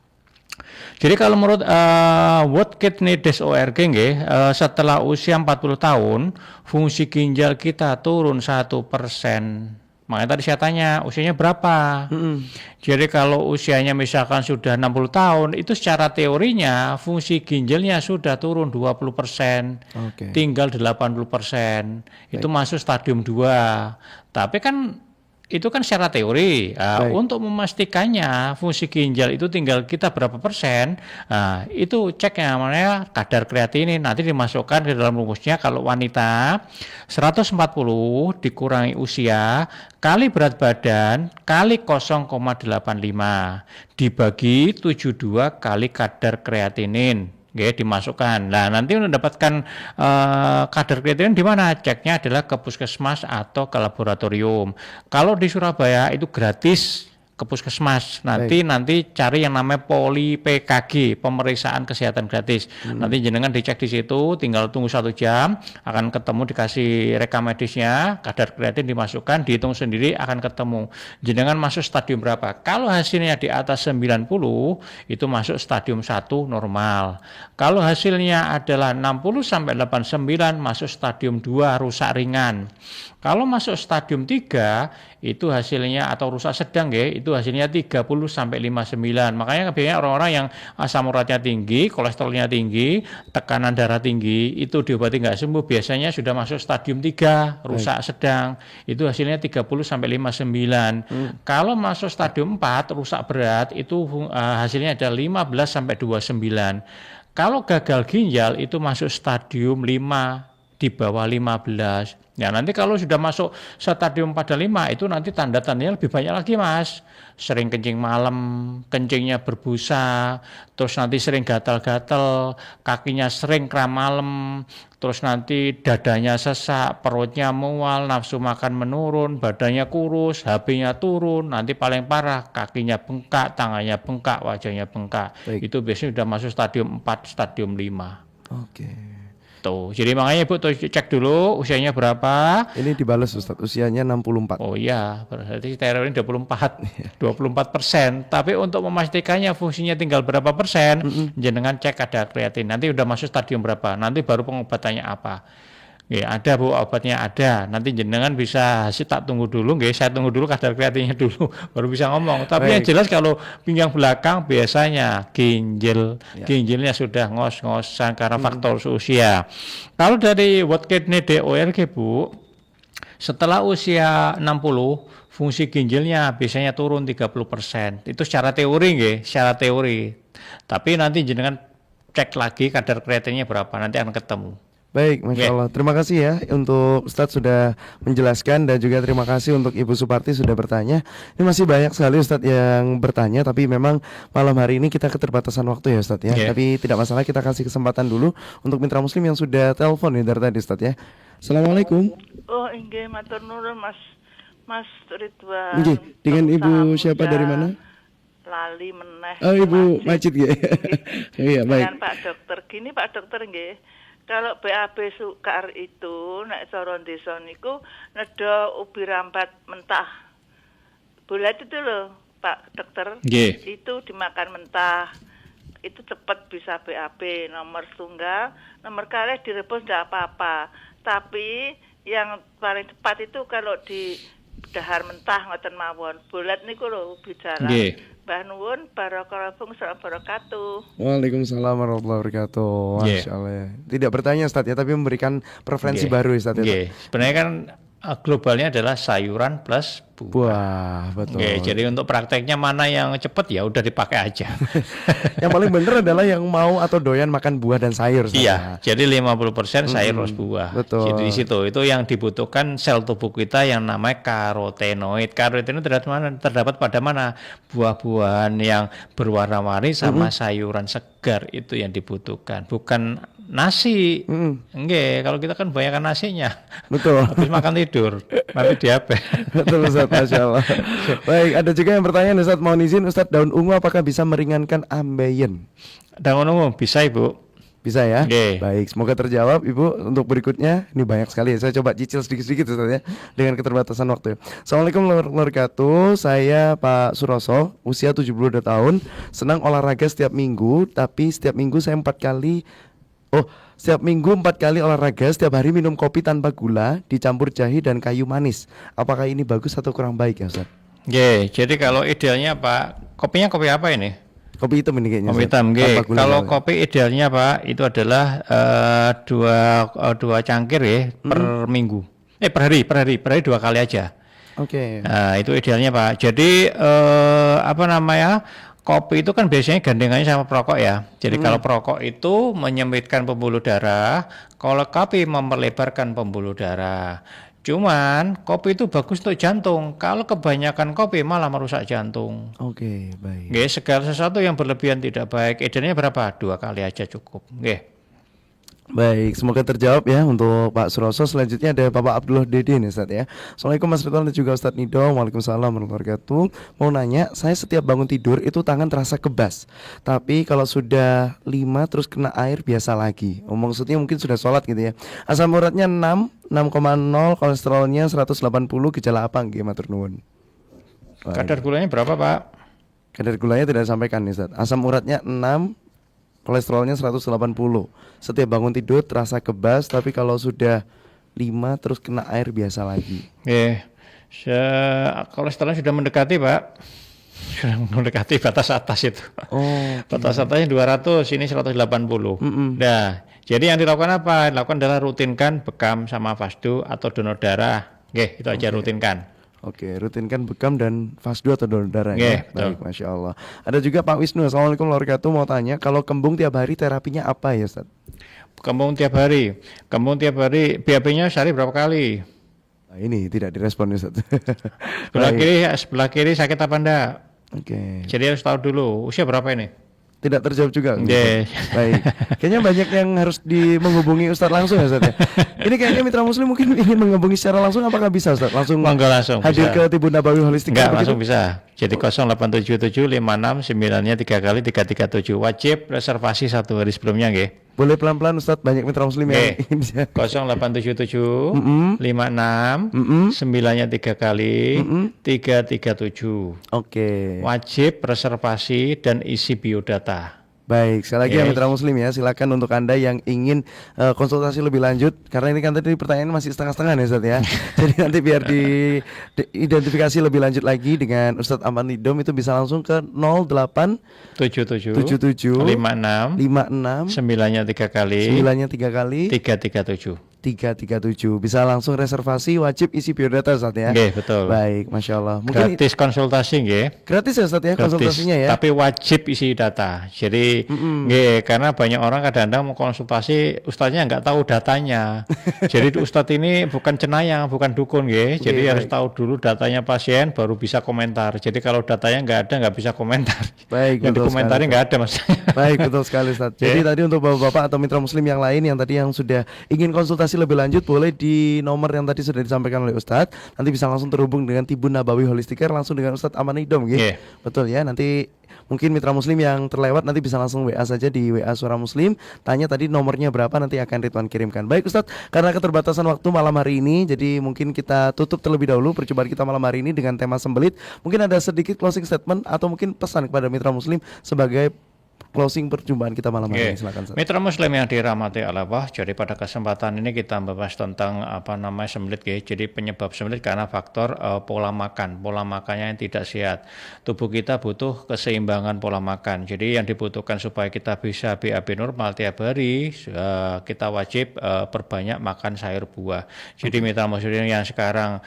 Jadi kalau menurut worldkidney.org setelah usia 40 tahun fungsi ginjal kita turun 1%. Makanya tadi saya tanya usianya berapa. Jadi kalau usianya misalkan sudah 60 tahun, itu secara teorinya fungsi ginjalnya sudah turun 20%, tinggal 80%. Itu masuk stadium 2. Tapi kan itu kan secara teori. Untuk memastikannya fungsi ginjal itu tinggal kita berapa persen, itu cek yang namanya kadar kreatinin. Nanti dimasukkan ke dalam rumusnya. Kalau wanita 140 dikurangi usia kali berat badan kali 0,85 dibagi 72 kali kadar kreatinin. Dimasukkan. Nah, nanti mendapatkan kadar kreatinin di mana? Ceknya adalah ke puskesmas atau ke laboratorium. Kalau di Surabaya itu gratis ke puskesmas. Nanti cari yang namanya poli PKG, pemeriksaan kesehatan gratis. Nanti jenengan dicek di situ, tinggal tunggu 1 jam, akan ketemu dikasih rekam medisnya, kadar kreatin dimasukkan, dihitung sendiri akan ketemu. Jenengan masuk stadium berapa? Kalau hasilnya di atas 90, itu masuk stadium 1 normal. Kalau hasilnya adalah 60 sampai 89 masuk stadium 2 rusak ringan. Kalau masuk stadium 3 itu hasilnya atau rusak sedang itu hasilnya 30 sampai 59. Makanya biasanya orang-orang yang asam uratnya tinggi, kolesterolnya tinggi, tekanan darah tinggi itu diobati nggak sembuh, biasanya sudah masuk stadium 3 rusak sedang. Itu hasilnya 30 sampai 59. Kalau masuk stadium 4 rusak berat itu hasilnya ada 15 sampai 29. Kalau gagal ginjal itu masuk stadium 5 di bawah 15. Ya nanti kalau sudah masuk stadium pada 5 itu nanti tanda-tandanya lebih banyak lagi, Mas. Sering kencing malam, kencingnya berbusa, terus nanti sering gatal-gatal, kakinya sering kram malam, terus nanti dadanya sesak, perutnya mual, nafsu makan menurun, badannya kurus, HB-nya turun, nanti paling parah kakinya bengkak, tangannya bengkak, wajahnya bengkak. Itu biasanya sudah masuk stadium 4, stadium 5. Oke. Tuh, jadi makanya Ibu tuh cek dulu usianya berapa. Ini dibalas Ustadz, usianya 64. Oh iya, berarti stereo ini 24%. Tapi untuk memastikannya fungsinya tinggal berapa persen, jenengan cek kadar kreatin. Nanti udah masuk stadium berapa, nanti baru pengobatannya apa. Ya, ada Bu, obatnya ada. Nanti jenengan bisa tak tunggu dulu, nggih. Saya tunggu dulu kadar kreatinnya dulu, baru bisa ngomong. Tapi yang jelas kalau pinggang belakang biasanya ginjalnya sudah ngos-ngosan karena faktor usia. Kalau dari World Kidney DOLG Bu, setelah usia 60 fungsi ginjalnya biasanya turun 30%. Itu secara teori nggih, secara teori. Tapi nanti jenengan cek lagi kadar kreatinnya berapa, nanti akan ketemu. Baik, Masya Allah. Terima kasih ya untuk Ustadz sudah menjelaskan, dan juga terima kasih untuk Ibu Suparti sudah bertanya. Ini masih banyak sekali Ustadz yang bertanya, tapi memang malam hari ini kita keterbatasan waktu ya Ustadz ya. Tapi tidak masalah, kita kasih kesempatan dulu untuk mitra muslim yang sudah telepon nih dari tadi Ustadz ya. Assalamualaikum. Oh, inggih matur nuwun Mas Ridwan. Nggih, dengan Ibu siapa dari mana? Lali meneh. Oh, Ibu Majid nggih. Iya, baik. Dengan Pak Dokter. Gini Pak Dokter nggih. Kalau BAB sukar itu nek cara desa niku nedha ubi rambat mentah. Bulat itu loh Pak Dokter. Itu dimakan mentah. Itu cepat bisa BAB. Nomor tunggal, nomor kalih direbus ndak apa-apa. Tapi yang paling cepat itu kalau di dahar mentah ngoten mawon. Bulat niku lho ubi jalan. Mbah nuwun barakallahu wabarakatuh. Waalaikumsalam warahmatullahi wabarakatuh. Masya Allah ya. Tidak bertanya Ustadz ya, tapi memberikan preferensi baru Ustadz ya. Sebenarnya kan globalnya adalah sayuran plus buah. Betul. Jadi untuk prakteknya mana yang cepat ya udah dipakai aja. Yang paling benar adalah yang mau atau doyan makan buah dan sayur. Iya, jadi 50% sayur plus buah. Betul. Jadi di situ itu yang dibutuhkan sel tubuh kita yang namanya karotenoid. Karotenoid terdapat pada mana? Buah-buahan yang berwarna-warni sama sayuran segar itu yang dibutuhkan, bukan nasi. Enggak, kalau kita kan kebanyakan nasinya. Betul. Habis makan tidur, nanti diabetes. Betul Ustadz, Masya Allah. Baik, ada juga yang bertanya Ustadz, mohon izin Ustadz, daun ungu apakah bisa meringankan ambeien? Daun ungu bisa Ibu. Bisa ya? Baik, semoga terjawab Ibu. Untuk berikutnya, ini banyak sekali ya, saya coba cicil sedikit-sedikit Ustadz ya, dengan keterbatasan waktu. Assalamualaikum warahmatullahi wabarakatuh. Saya Pak Suroso, usia 72 tahun, senang olahraga setiap minggu, tapi setiap minggu saya 4 kali olahraga, setiap hari minum kopi tanpa gula, dicampur jahe dan kayu manis. Apakah ini bagus atau kurang baik ya Ustaz? Jadi kalau idealnya Pak, kopinya kopi apa ini? Kopi hitam ini kayaknya. Kopi hitam, kalau kopi idealnya Pak, itu adalah dua cangkir ya per minggu. Per hari 2 kali aja. Nah, itu idealnya Pak. Jadi kopi itu kan biasanya gandengannya sama perokok ya. Jadi kalau perokok itu menyempitkan pembuluh darah, kalau kopi memperlebarkan pembuluh darah. Cuman kopi itu bagus untuk jantung. Kalau kebanyakan kopi malah merusak jantung. Baik. Segala sesuatu yang berlebihan tidak baik. Idealnya berapa? 2 kali aja cukup. Baik, semoga terjawab ya untuk Pak Suroso. Selanjutnya ada Bapak Abdullah Dede nih Ustaz ya. Assalamualaikum Mas Ridwan dan juga Ustaz Nido. Waalaikumsalam warahmatullahi wabarakatuh. Mau nanya, saya setiap bangun tidur itu tangan terasa kebas, tapi kalau sudah 5 terus kena air biasa lagi. Maksudnya mungkin sudah sholat gitu ya. Asam uratnya 6,0, kolesterolnya 180, gejala apa nggih matur nuwun. Kadar gulanya berapa Pak? Kadar gulanya tidak disampaikan nih Ustaz. Asam uratnya 6, kolesterolnya 180. Setiap bangun tidur terasa kebas, tapi kalau sudah 5 terus kena air biasa lagi. Kolesterolnya sudah mendekati Pak. Sudah mendekati batas atas itu. Batas atasnya 200, ini 180. Nah, jadi yang dilakukan apa? Dilakukan adalah rutinkan bekam sama fasdu atau donor darah. Itu aja rutinkan. Rutinkan bekam dan fasdu atau donor darah ya. Baik, Masya Allah. Ada juga Pak Wisnu. Assalamualaikum warahmatullahi wabarakatuh. Mau tanya, kalau kembung tiap hari terapinya apa ya Ustaz? Kembung tiap hari, BAB-nya sehari berapa kali? Nah, ini tidak direspon Ustaz. Sebelah kiri sakit apa enggak? Jadi harus tahu dulu usia berapa ini. Tidak terjawab juga. Baik. Kayaknya banyak yang harus menghubungi Ustaz langsung ya Ustaz ya. Ini kayaknya mitra muslim mungkin ingin menghubungi secara langsung, apakah bisa Ustaz? Langsung hadir bisa ke Tibun Nabawi Holistik. Enggak, langsung bisa. Jadi 087756 9-nya 3 kali 337. Wajib reservasi 1 hari sebelumnya nggih. Boleh pelan-pelan Ustadz, banyak mitra muslim yang ingin bisa. 0877 56 9-nya 3 kali 337. Oke. Wajib reservasi dan isi biodata. Baik, sekali lagi ya mitra muslim ya, silakan untuk Anda yang ingin konsultasi lebih lanjut, karena ini kan tadi pertanyaan masih setengah-setengah ya Ustadz ya. Jadi nanti biar diidentifikasi lebih lanjut lagi dengan Ustadz Ahmad Nidom, itu bisa langsung ke 0877 56 9-nya 3 kali 337. Bisa langsung reservasi, wajib isi biodata Ustadz ya. Nggih, betul. Baik, Masya Allah. Mungkin gratis konsultasi nggih. Gratis ya Ustadz ya, gratis, konsultasinya ya. Tapi wajib isi data. Jadi nggih, karena banyak orang kadang-kadang mau konsultasi, ustadznya nggak tahu datanya. Jadi ustadz ini bukan cenayang, bukan dukun nggih. Jadi harus tahu dulu datanya pasien, baru bisa komentar. Jadi kalau datanya nggak ada, nggak bisa komentar. Baik, yang dikomentari nggak ada mas. Baik, betul sekali Ustadz. Jadi tadi untuk bapak-bapak atau mitra muslim yang lain yang tadi yang sudah ingin konsultasi lebih lanjut, boleh di nomor yang tadi sudah disampaikan oleh Ustadz. Nanti bisa langsung terhubung dengan Tibun Nabawi Holistic Care langsung dengan Ustadz Ahmad Nidom gitu. Betul ya. Nanti mungkin mitra muslim yang terlewat nanti bisa langsung WA saja di WA Suara Muslim. Tanya tadi nomornya berapa, nanti akan Ridwan kirimkan. Baik Ustadz, karena keterbatasan waktu malam hari ini, jadi mungkin kita tutup terlebih dahulu perjumpaan kita malam hari ini dengan tema sembelit. Mungkin ada sedikit closing statement atau mungkin pesan kepada mitra muslim sebagai closing perjumpaan kita malam hari ini. Silakan. Mitra muslim yang dirahmati Allah, jadi pada kesempatan ini kita membahas tentang sembelit ya. Jadi penyebab sembelit karena faktor pola makannya yang tidak sehat. Tubuh kita butuh keseimbangan pola makan. Jadi yang dibutuhkan supaya kita bisa BAB normal tiap hari, kita wajib perbanyak makan sayur buah. Jadi mitra muslim yang sekarang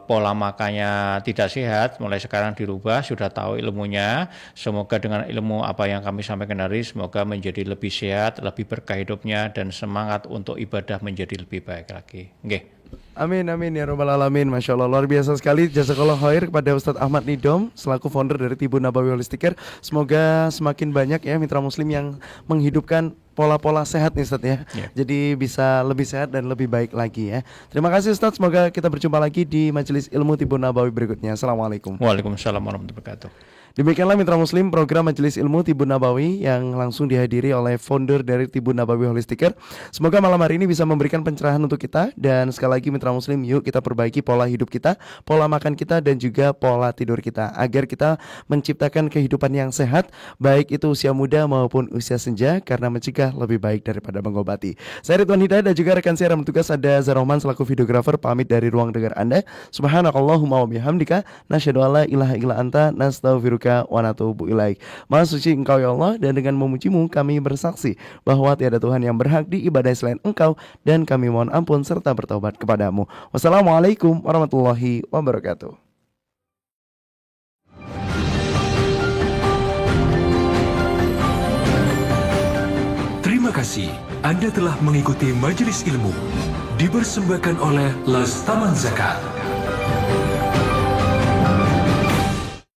pola makannya tidak sehat, mulai sekarang dirubah, sudah tahu ilmunya. Semoga dengan ilmu apa yang kami sampaikan hari, semoga menjadi lebih sehat, lebih berkah hidupnya, dan semangat untuk ibadah menjadi lebih baik lagi. Nggih. Amin amin ya rabbal alamin. Masya Allah, luar biasa sekali. Jazakallah khair kepada Ustadz Ahmad Nidom selaku founder dari Tibun Nabawi Holistic Care. Semoga semakin banyak ya mitra muslim yang menghidupkan pola-pola sehat nih Ustadz ya. Jadi bisa lebih sehat dan lebih baik lagi ya. Terima kasih Ustadz, semoga kita berjumpa lagi di Majelis Ilmu Tibun Nabawi berikutnya. Assalamualaikum. Waalaikumsalam warahmatullahi wabarakatuh. Demikianlah mitra muslim program Majelis Ilmu Tibun Nabawi yang langsung dihadiri oleh founder dari Tibun Nabawi Holistic Care. Semoga malam hari ini bisa memberikan pencerahan untuk kita, dan sekali lagi mitra muslim, yuk kita perbaiki pola hidup kita, pola makan kita, dan juga pola tidur kita, agar kita menciptakan kehidupan yang sehat, baik itu usia muda maupun usia senja, karena mencegah lebih baik daripada mengobati. Saya Ridwan Hidayat dan juga rekan saya yang bertugas ada Zarohman selaku videografer pamit dari ruang dengar Anda. Subhanakallahumma wa bihamdika nasyhadu an la ilaha illa anta nastaghfiruka wa natubu ilaik. Maha suci Engkau ya Allah, dan dengan memujimu kami bersaksi bahwa tiada Tuhan yang berhak diibadahi selain Engkau, dan kami mohon ampun serta bertaubat kepadamu. Wassalamualaikum warahmatullahi wabarakatuh. Terima kasih Anda telah mengikuti Majelis Ilmu dipersembahkan oleh Las Taman Zakat.